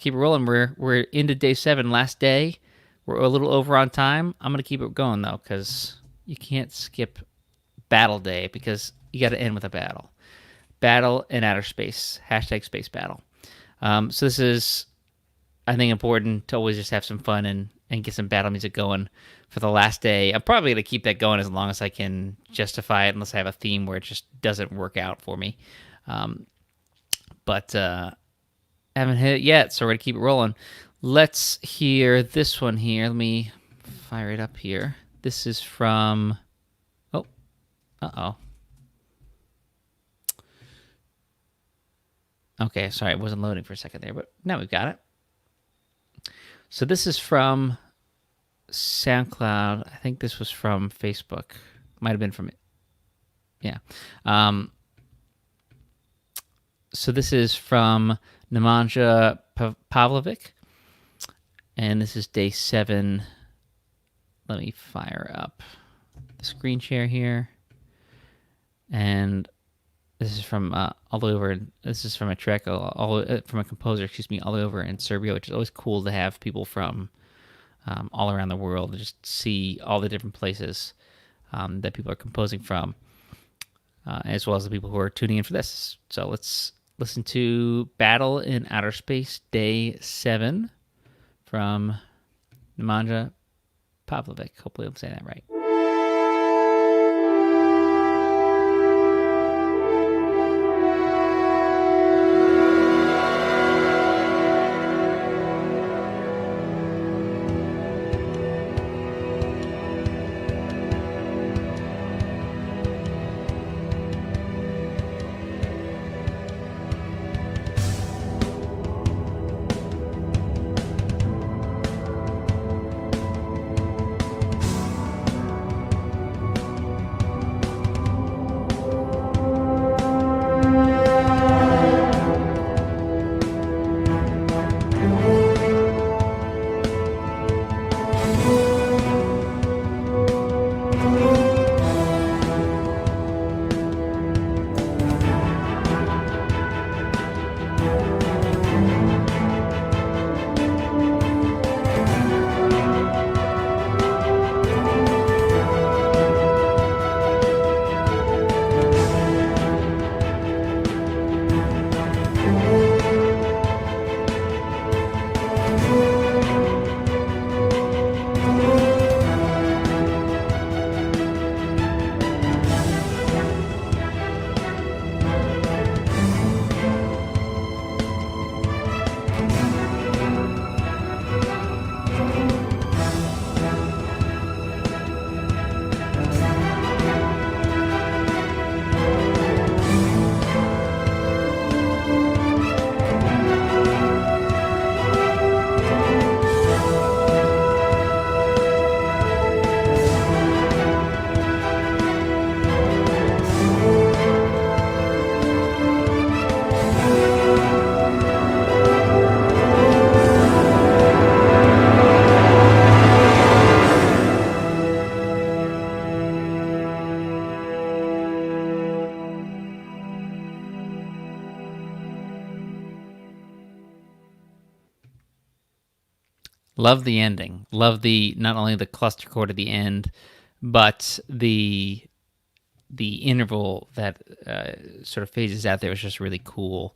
We're into day 7, last day. We're a little over on time. I'm gonna keep it going though, because you can't skip battle day because you got to end with a battle. Battle in outer space. #space battle. So this is, I think, important to always just have some fun and get some battle music going for the last day. I'm probably going to keep that going as long as I can justify it, unless I have a theme where it just doesn't work out for me. But haven't hit it yet, so we're going to keep it rolling. Let's hear this one here. Let me fire it up here. This is from... Oh. Uh-oh. Okay, sorry, it wasn't loading for a second there, but now we've got it. So this is from SoundCloud. I think this was from Facebook. Might have been from it. Yeah. So this is from Nemanja Pavlovic, and this is day 7. Let me fire up the screen share here, and this is from all the way over. This is from a track, from a composer, all the way over in Serbia, which is always cool to have people from all around the world to just see all the different places that people are composing from, as well as the people who are tuning in for this. So let's listen to Battle in Outer Space, Day 7 from Nemanja Pavlovic. Hopefully I'm saying that right. Love the ending. Love the not only the cluster chord at the end, but the interval that sort of phases out there was just really cool.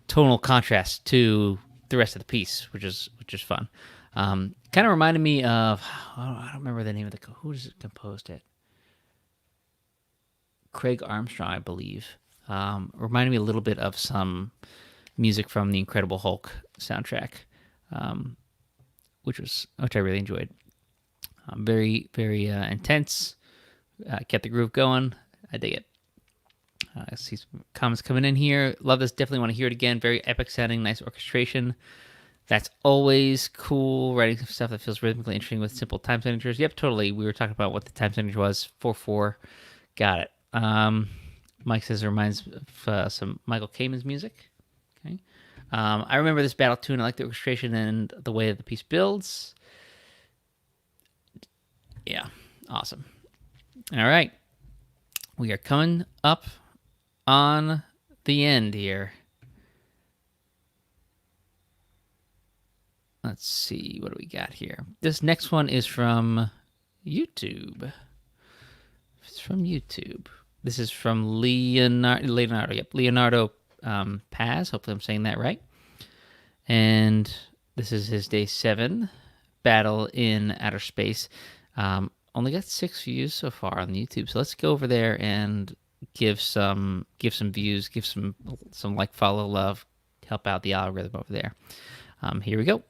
Tonal contrast to the rest of the piece, which is fun. Kind of reminded me of I don't remember the name of the who does it composed it. Craig Armstrong, I believe. Reminded me a little bit of some music from the Incredible Hulk soundtrack, which I really enjoyed. Very very intense. Kept the groove going. I dig it. I see some comments coming in here. Love this. Definitely want to hear it again. Very epic sounding. Nice orchestration. That's always cool. Writing some stuff that feels rhythmically interesting with simple time signatures. Yep, totally. We were talking about what the time signature was. 4/4. Got it. Mike says it reminds of some Michael Kamen's music. Okay. I remember this battle tune. I like the orchestration and the way that the piece builds. Yeah, awesome. All right. We are coming up on the end here. Let's see. What do we got here? This next one is from YouTube. It's from YouTube. This is from Leonardo. Yep, Leonardo Paz. Hopefully I'm saying that right. And this is his day 7 battle in outer space. Only got 6 views so far on YouTube. So let's go over there and give some views, give some like, follow, love, help out the algorithm over there. Here we go.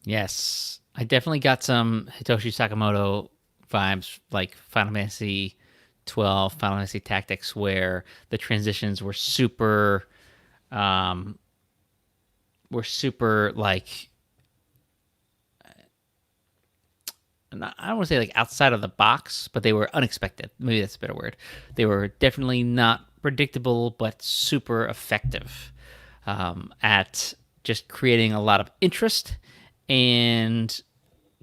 Yes, I definitely got some Hitoshi Sakamoto vibes, like Final Fantasy 12, Final Fantasy Tactics, where the transitions were super like, I don't want to say like outside of the box, but they were unexpected. Maybe that's a better word. They were definitely not predictable, but super effective at just creating a lot of interest and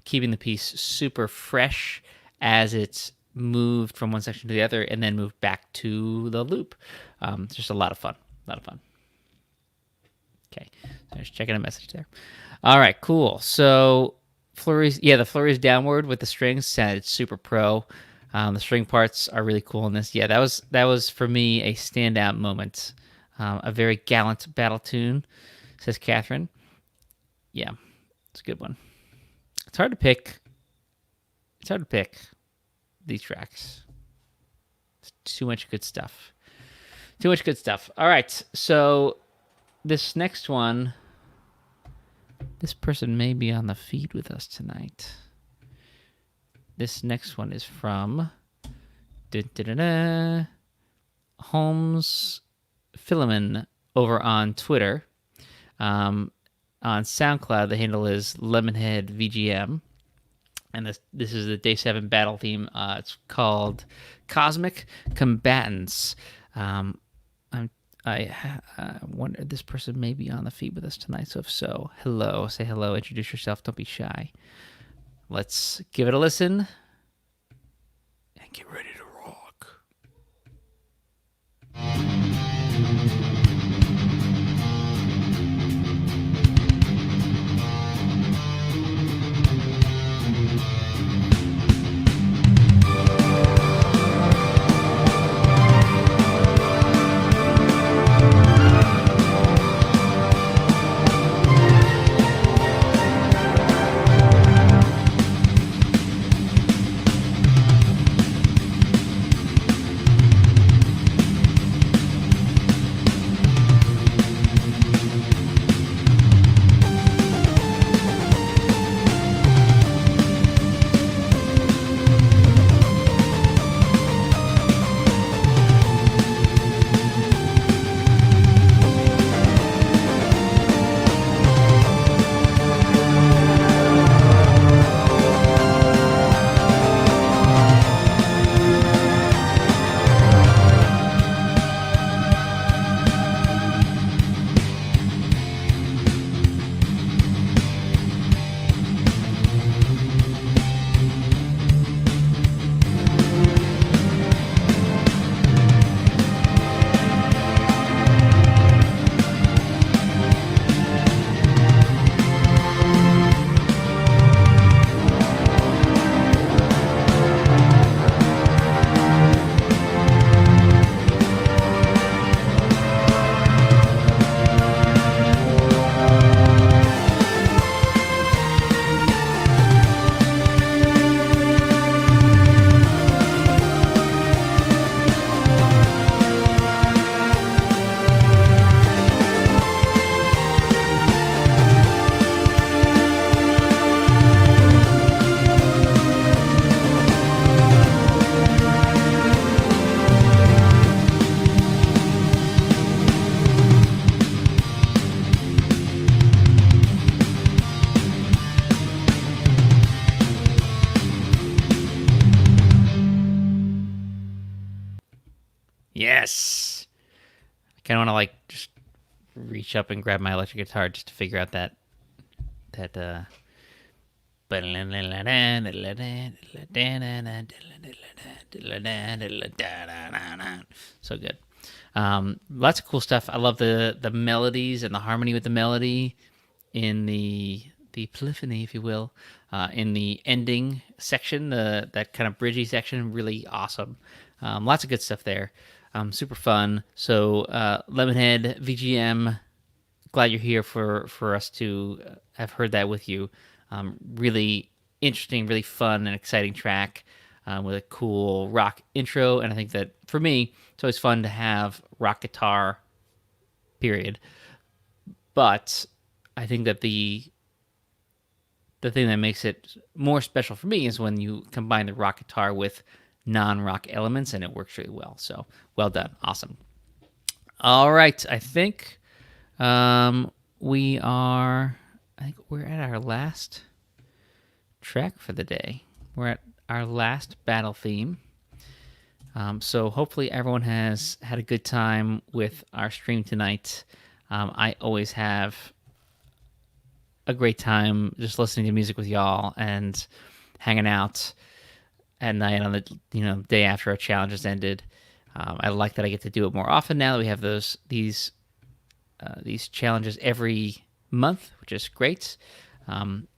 keeping the piece super fresh as it's moved from one section to the other and then moved back to the loop. It's just a lot of fun. A lot of fun. Okay, so just checking a message there. All right, cool. So flurries, yeah, the flurries downward with the strings sounded super pro. The string parts are really cool in this. Yeah, that was for me a standout moment. A very gallant battle tune, says Catherine. Yeah, it's a good one. It's hard to pick. It's hard to pick these tracks. It's too much good stuff. Too much good stuff. All right, so this next one, this person may be on the feed with us tonight. This next one is from Holmes Philemon over on Twitter. On SoundCloud, the handle is Lemonhead VGM, and this is the Day 7 battle theme. It's called Cosmic Combatants. Um, I wonder, this person may be on the feed with us tonight, so if so, hello. Say hello, introduce yourself, don't be shy. Let's give it a listen and get ready to rock. Yes. I kind of want to like just reach up and grab my electric guitar just to figure out that so good. Lots of cool stuff. I love the melodies and the harmony with the melody in the polyphony, if you will, in the ending section, that kind of bridgy section, really awesome. Lots of good stuff there. Super fun. So Lemonhead VGM, glad you're here for us to have heard that with you. Really interesting, really fun and exciting track with a cool rock intro. And I think that for me, it's always fun to have rock guitar, period. But I think that the thing that makes it more special for me is when you combine the rock guitar with non-rock elements, and it works really well. So well done. Awesome. All right. I think we're at our last track for the day. We're at our last battle theme. So hopefully everyone has had a good time with our stream tonight. I always have a great time just listening to music with y'all and hanging out at night on the day after our challenge has ended. I like that I get to do it more often now that we have these challenges every month, which is great.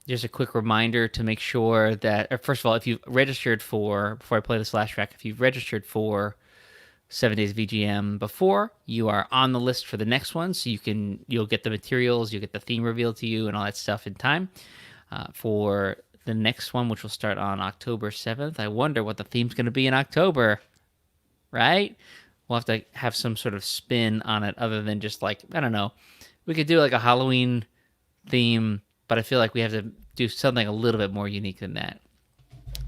Just a quick reminder to make sure that, first of all, if you've registered before I play this last track, if you've registered for 7 Days VGM before, you are on the list for the next one, so you'll get the materials, you'll get the theme revealed to you and all that stuff in time. For the next one, which will start on October 7th, I wonder what the theme's going to be in October, right? We'll have to have some sort of spin on it other than just like, I don't know, we could do like a Halloween theme, but I feel like we have to do something a little bit more unique than that.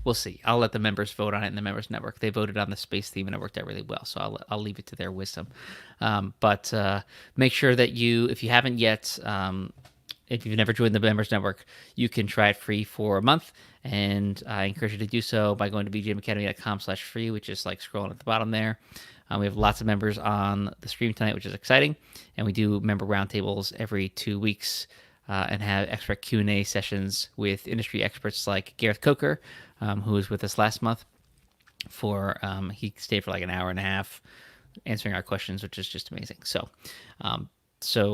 We'll see. I'll let the members vote on it in the members network. They voted on the space theme and it worked out really well, so I'll leave it to their wisdom. But make sure that if you haven't yet if you've never joined the Members Network, you can try it free for a month. And I encourage you to do so by going to vgmacademy.com/free, which is like scrolling at the bottom there. We have lots of members on the stream tonight, which is exciting. And we do member roundtables every 2 weeks and have expert Q&A sessions with industry experts like Gareth Coker, who was with us last month. He stayed for like an hour and a half answering our questions, which is just amazing. So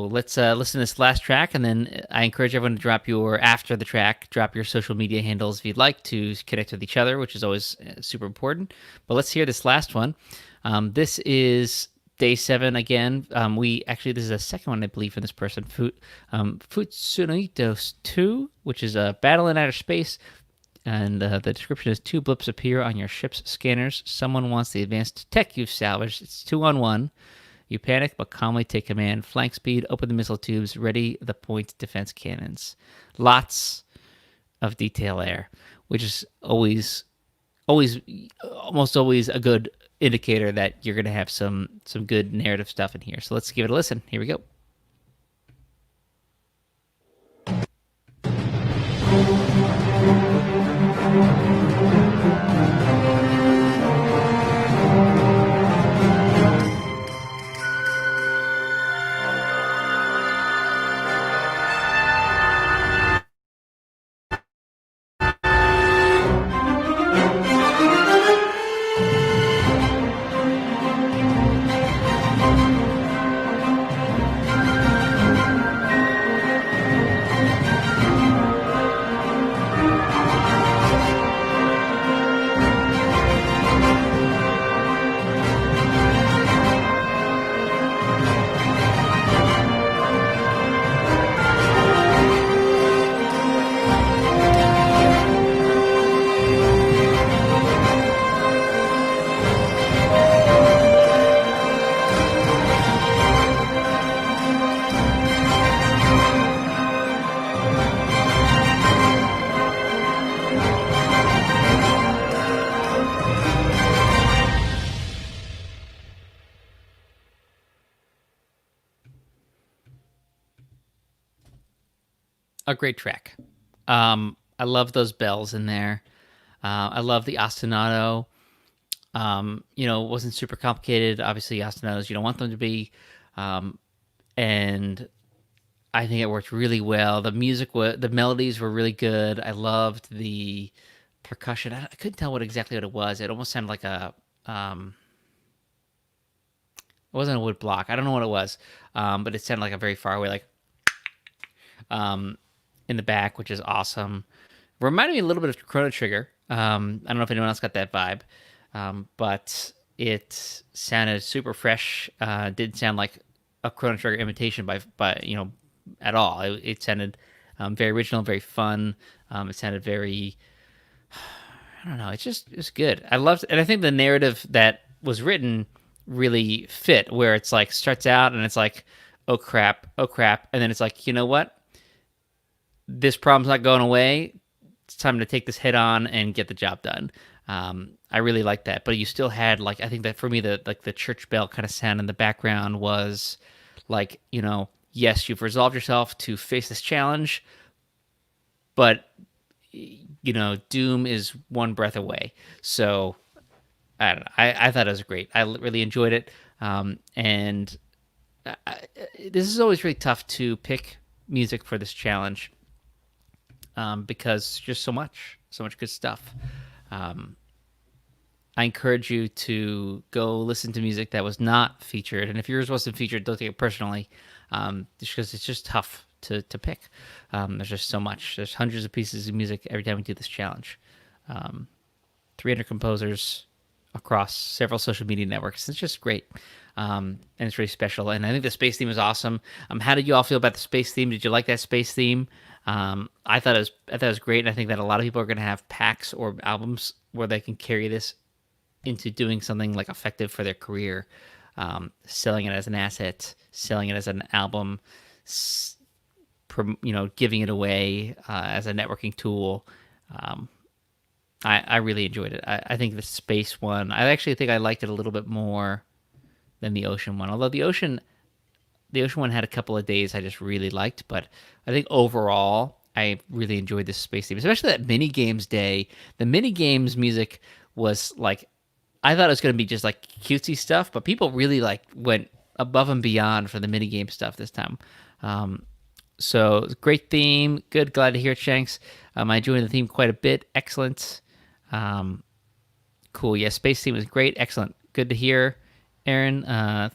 let's listen to this last track, and then I encourage everyone to drop your social media handles if you'd like to connect with each other, which is always super important. But let's hear this last one. This is day 7 again. This is the second one, I believe, for this person. Futsunitos 2, which is a battle in outer space. And the description is 2 blips appear on your ship's scanners. Someone wants the advanced tech you've salvaged. It's 2-on-1. You panic, but calmly take command. Flank speed, open the missile tubes, ready the point defense cannons. Lots of detail there, which is almost always a good indicator that you're going to have some good narrative stuff in here. So let's give it a listen. Here we go. A great track. I love those bells in there. I love the ostinato. It wasn't super complicated. Obviously, ostinatos, you don't want them to be. And I think it worked really well. The melodies were really good. I loved the percussion. I couldn't tell exactly what it was. It almost sounded like it wasn't a wood block. I don't know what it was. But it sounded like a very far away, like, in the back, which is awesome. Reminded me a little bit of Chrono Trigger. I don't know if anyone else got that vibe, but it sounded super fresh. Didn't sound like a Chrono Trigger imitation by at all. It sounded very original, very fun. It sounded very, I don't know. It's good. I loved, and I think the narrative that was written really fit. Where it's like starts out and it's like, oh crap, and then it's like, you know what? This problem's not going away. It's time to take this head on and get the job done. I really like that. But you still had, like, I think that for me, the church bell kind of sound in the background was like, yes, you've resolved yourself to face this challenge, but doom is one breath away. So I don't know. I thought it was great. I really enjoyed it. And this is always really tough to pick music for this challenge. Because just so much good stuff. I encourage you to go listen to music that was not featured, and if yours wasn't featured, don't take it personally, just because it's just tough to pick. There's just so much. There's hundreds of pieces of music every time we do this challenge. 300 composers across several social media networks. It's just great. And it's really special. And I think the space theme is awesome. How did you all feel about the space theme? Did you like that space theme? I thought it was great, and I think that a lot of people are going to have packs or albums where they can carry this into doing something like effective for their career, selling it as an asset, selling it as an album, giving it away as a networking tool. I really enjoyed it. I think the space one, I actually think I liked it a little bit more than the ocean one. Although the ocean the Ocean one had a couple of days I just really liked, but I think overall I really enjoyed this space theme, especially that mini games day. The mini games music was like, I thought it was going to be just like cutesy stuff, but people really like went above and beyond for the mini game stuff this time. So great theme, good. Glad to hear it, Shanks. I enjoyed the theme quite a bit. Excellent. Cool. Yeah, space theme was great. Excellent. Good to hear, Aaron.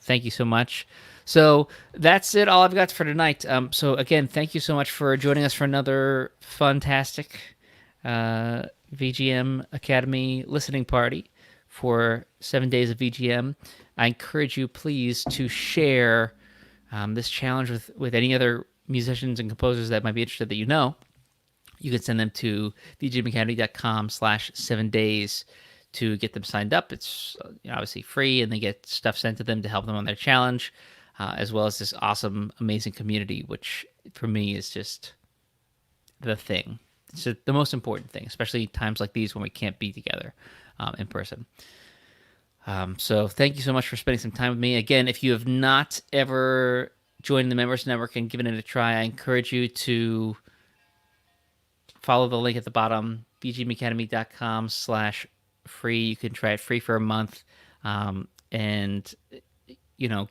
Thank you so much. So that's it. All I've got for tonight. So again, thank you so much for joining us for another fantastic VGM Academy listening party for 7 days of VGM. I encourage you, please, to share this challenge with any other musicians and composers that might be interested that you know. You can send them to vgmacademy.com/7days to get them signed up. It's obviously free, and they get stuff sent to them to help them on their challenge, as well as this awesome, amazing community, which for me is just the thing. It's the most important thing, especially times like these when we can't be together in person. So thank you so much for spending some time with me. Again, if you have not ever joined the Members Network and given it a try, I encourage you to follow the link at the bottom, vgmacademy.com/free. You can try it free for a month, and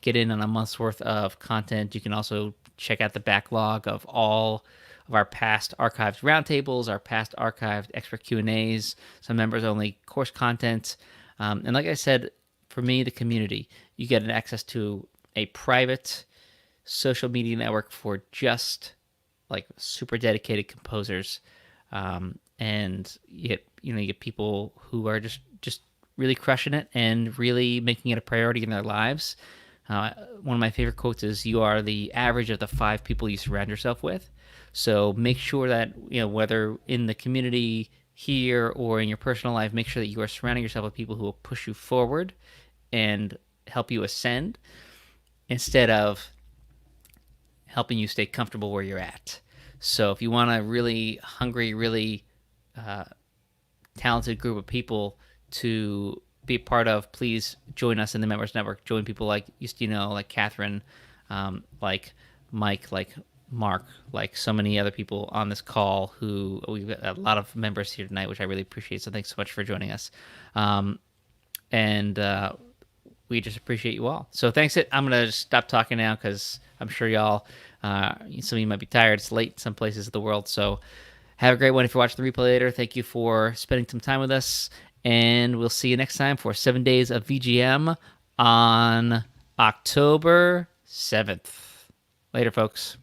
get in on a month's worth of content. You can also check out the backlog of all of our past archived roundtables, our past archived expert Q&As, some members-only course content. And like I said, for me, the community, you get an access to a private social media network for just like super dedicated composers, and you get people who are just really crushing it and really making it a priority in their lives. One of my favorite quotes is, "You are the average of the 5 people you surround yourself with." So make sure that whether in the community here or in your personal life, make sure that you are surrounding yourself with people who will push you forward and help you ascend, instead of helping you stay comfortable where you're at. So if you want a really hungry, really talented group of people to be a part of, please join us in the Members Network. Join people like Justino, like Catherine, like Mike, like Mark, like so many other people on this call who we've got a lot of members here tonight, which I really appreciate. So thanks so much for joining us. And we just appreciate you all. So thanks. I'm going to stop talking now because I'm sure y'all, some of you might be tired. It's late in some places of the world. So have a great one. If you're watching the replay later, thank you for spending some time with us. And we'll see you next time for 7 days of VGM on October 7th. Later, folks.